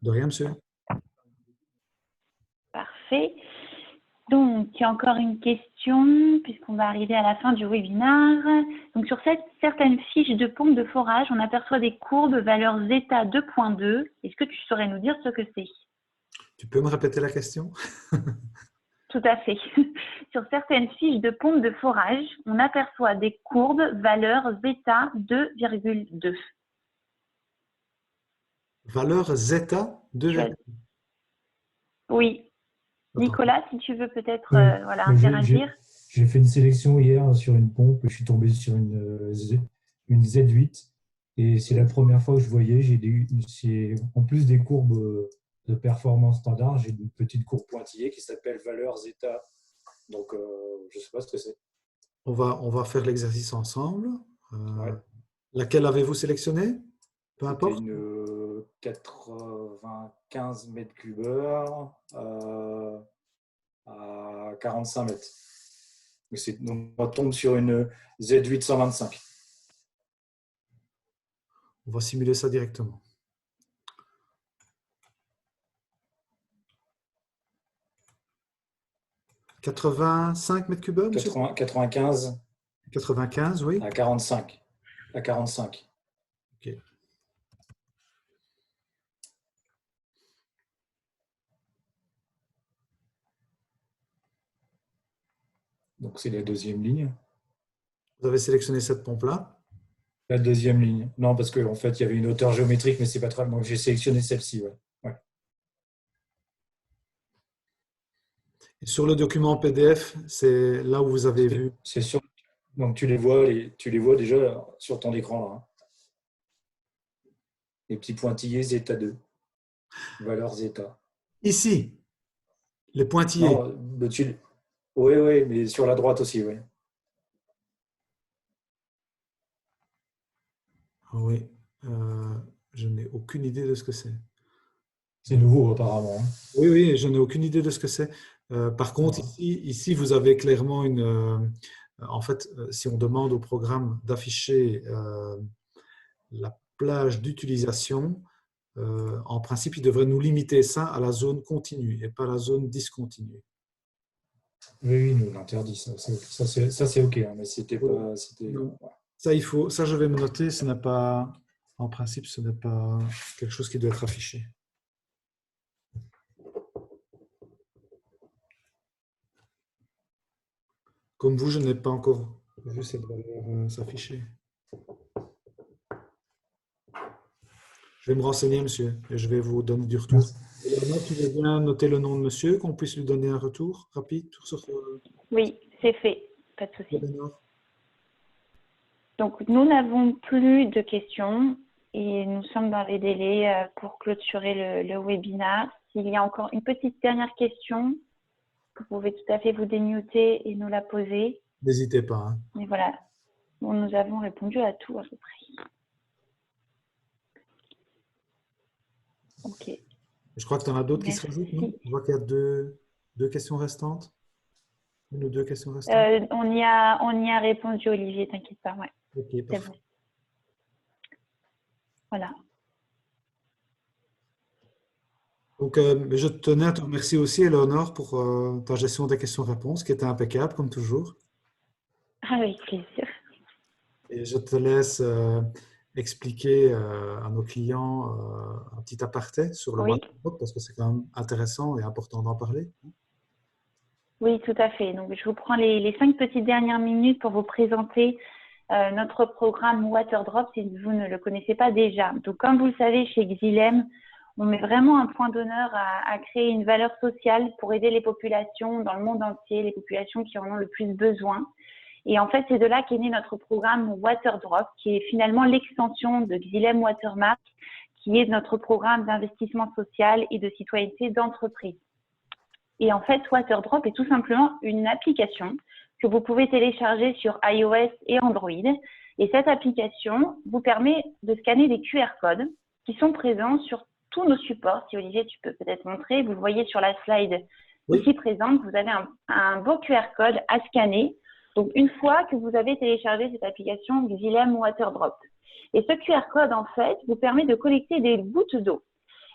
De rien, monsieur. Parfait. Donc, il y a encore une question, puisqu'on va arriver à la fin du webinaire. Donc, sur certaines fiches de pompe de forage, on aperçoit des courbes valeur zeta 2.2. Est-ce que tu saurais nous dire ce que c'est? Tu peux me répéter la question? Tout à fait. Sur certaines fiches de pompe de forage, on aperçoit des courbes valeur zeta 2,2. Valeur zeta 2. Oui. Attends. Nicolas, si tu veux peut-être Oui. interagir. J'ai fait une sélection hier sur une pompe et je suis tombé sur une Z8. Et c'est la première fois que je voyais, en plus des courbes de performance standard, j'ai une petite courbe pointillée qui s'appelle valeur zeta. Donc, je ne sais pas ce que c'est. On va faire l'exercice ensemble. Ouais. Laquelle avez-vous sélectionnée? Peu importe. C'était une 95 mètres cubeurs à 45 mètres. Donc, on tombe sur une Z8 125. On va simuler ça directement. « 85 mètres cubes, monsieur ? 95. 95, oui. À 45. À 45. Ok. Donc, c'est la deuxième ligne. Vous avez sélectionné cette pompe-là. La deuxième ligne. Non, parce qu'en fait, il y avait une hauteur géométrique, mais c'est pas très bon. J'ai sélectionné celle-ci. Ouais. Et sur le document PDF, c'est là où vous avez vu. C'est sûr. Donc, tu les vois déjà sur ton écran, là. Les petits pointillés zeta 2. Valeur zeta. Ici, les pointillés. Non, oui, mais sur la droite aussi, oui. Oui, je n'ai aucune idée de ce que c'est. C'est nouveau, apparemment. Oui, je n'ai aucune idée de ce que c'est. Par contre, ici, vous avez clairement en fait, si on demande au programme d'afficher la plage d'utilisation, en principe, il devrait nous limiter ça à la zone continue et pas à la zone discontinue. Oui, nous l'interdit. Ça c'est OK, hein, mais c'était pas. Ça, je vais me noter. En principe, ce n'est pas quelque chose qui doit être affiché. Comme vous, je n'ai pas encore vu cette valeur s'afficher. Je vais me renseigner, monsieur, et je vais vous donner du retour. Léonore, tu veux bien noter le nom de monsieur, qu'on puisse lui donner un retour rapide sur Oui, c'est fait. Pas de souci. Léonore. Donc, nous n'avons plus de questions et nous sommes dans les délais pour clôturer le webinaire. S'il y a encore une petite dernière question, vous pouvez tout à fait vous démuter et nous la poser. N'hésitez pas. Hein. Mais voilà, bon, nous avons répondu à tout à peu près. OK. Je crois que tu en as d'autres qui se rajoutent, non? Je vois qu'il y a deux questions restantes. Une ou deux questions restantes. On y a répondu, Olivier, t'inquiète pas. Ouais. Ok, parfait. Bon. Voilà. Donc, je tenais à te remercier aussi, Eleonore, pour ta gestion des questions-réponses, qui était impeccable, comme toujours. Avec plaisir. Et je te laisse expliquer à nos clients un petit aparté sur le WhatsApp, parce que c'est quand même intéressant et important d'en parler. Oui, tout à fait. Donc, je vous prends les 5 petites dernières minutes pour vous présenter notre programme Waterdrop si vous ne le connaissez pas déjà. Donc, comme vous le savez, chez Xylem, On met vraiment un point d'honneur à créer une valeur sociale pour aider les populations dans le monde entier, les populations qui en ont le plus besoin. Et en fait, c'est de là qu'est né notre programme Waterdrop, qui est finalement l'extension de Xylem Watermark, qui est notre programme d'investissement social et de citoyenneté d'entreprise. Et en fait, Waterdrop est tout simplement une application que vous pouvez télécharger sur iOS et Android. Et cette application vous permet de scanner des QR codes qui sont présents sur tous nos supports. Si Olivier, tu peux peut-être montrer, vous le voyez sur la slide ici présente, vous avez un beau QR code à scanner. Donc, une fois que vous avez téléchargé cette application Xylem Waterdrop. Et ce QR code, en fait, vous permet de collecter des gouttes d'eau.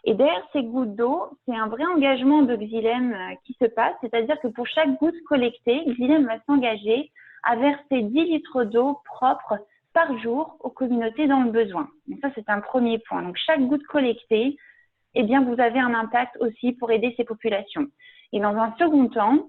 Et derrière ces gouttes d'eau, c'est un vrai engagement de Xylem qui se passe, c'est-à-dire que pour chaque goutte collectée, Xylem va s'engager à verser 10 litres d'eau propre par jour aux communautés dans le besoin. Donc ça, c'est un premier point. Donc, chaque goutte collectée, eh bien, vous avez un impact aussi pour aider ces populations. Et dans un second temps,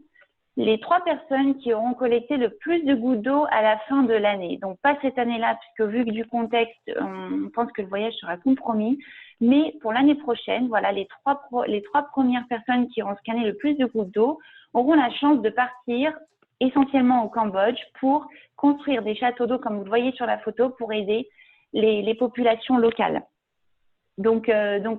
les 3 personnes qui auront collecté le plus de gouttes d'eau à la fin de l'année. Donc, pas cette année-là, puisque vu que du contexte, on pense que le voyage sera compromis. Mais pour l'année prochaine, voilà, les trois premières personnes qui auront scanné le plus de gouttes d'eau auront la chance de partir essentiellement au Cambodge pour construire des châteaux d'eau, comme vous le voyez sur la photo, pour aider les populations locales. Donc,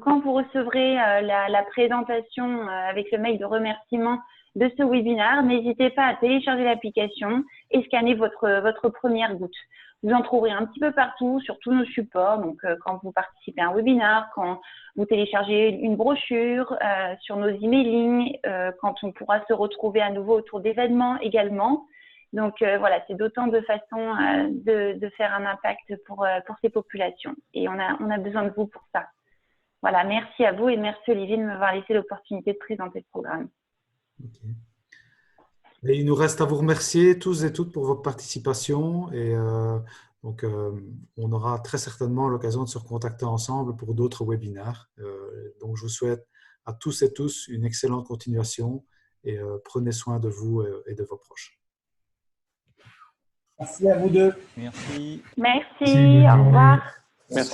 quand vous recevrez la présentation avec le mail de remerciement de ce webinaire, n'hésitez pas à télécharger l'application et scanner votre première goutte. Vous en trouverez un petit peu partout sur tous nos supports. Donc, quand vous participez à un webinaire, quand vous téléchargez une brochure, sur nos emailing, quand on pourra se retrouver à nouveau autour d'événements également. Donc, voilà, c'est d'autant de façons de faire un impact pour ces populations. Et on a besoin de vous pour ça. Voilà, merci à vous et merci Olivier de m'avoir laissé l'opportunité de présenter le programme. Okay. Et il nous reste à vous remercier tous et toutes pour votre participation et on aura très certainement l'occasion de se recontacter ensemble pour d'autres webinaires. Donc je vous souhaite à tous et tous une excellente continuation et prenez soin de vous et de vos proches. Merci à vous deux. Merci. Merci, au revoir. Merci.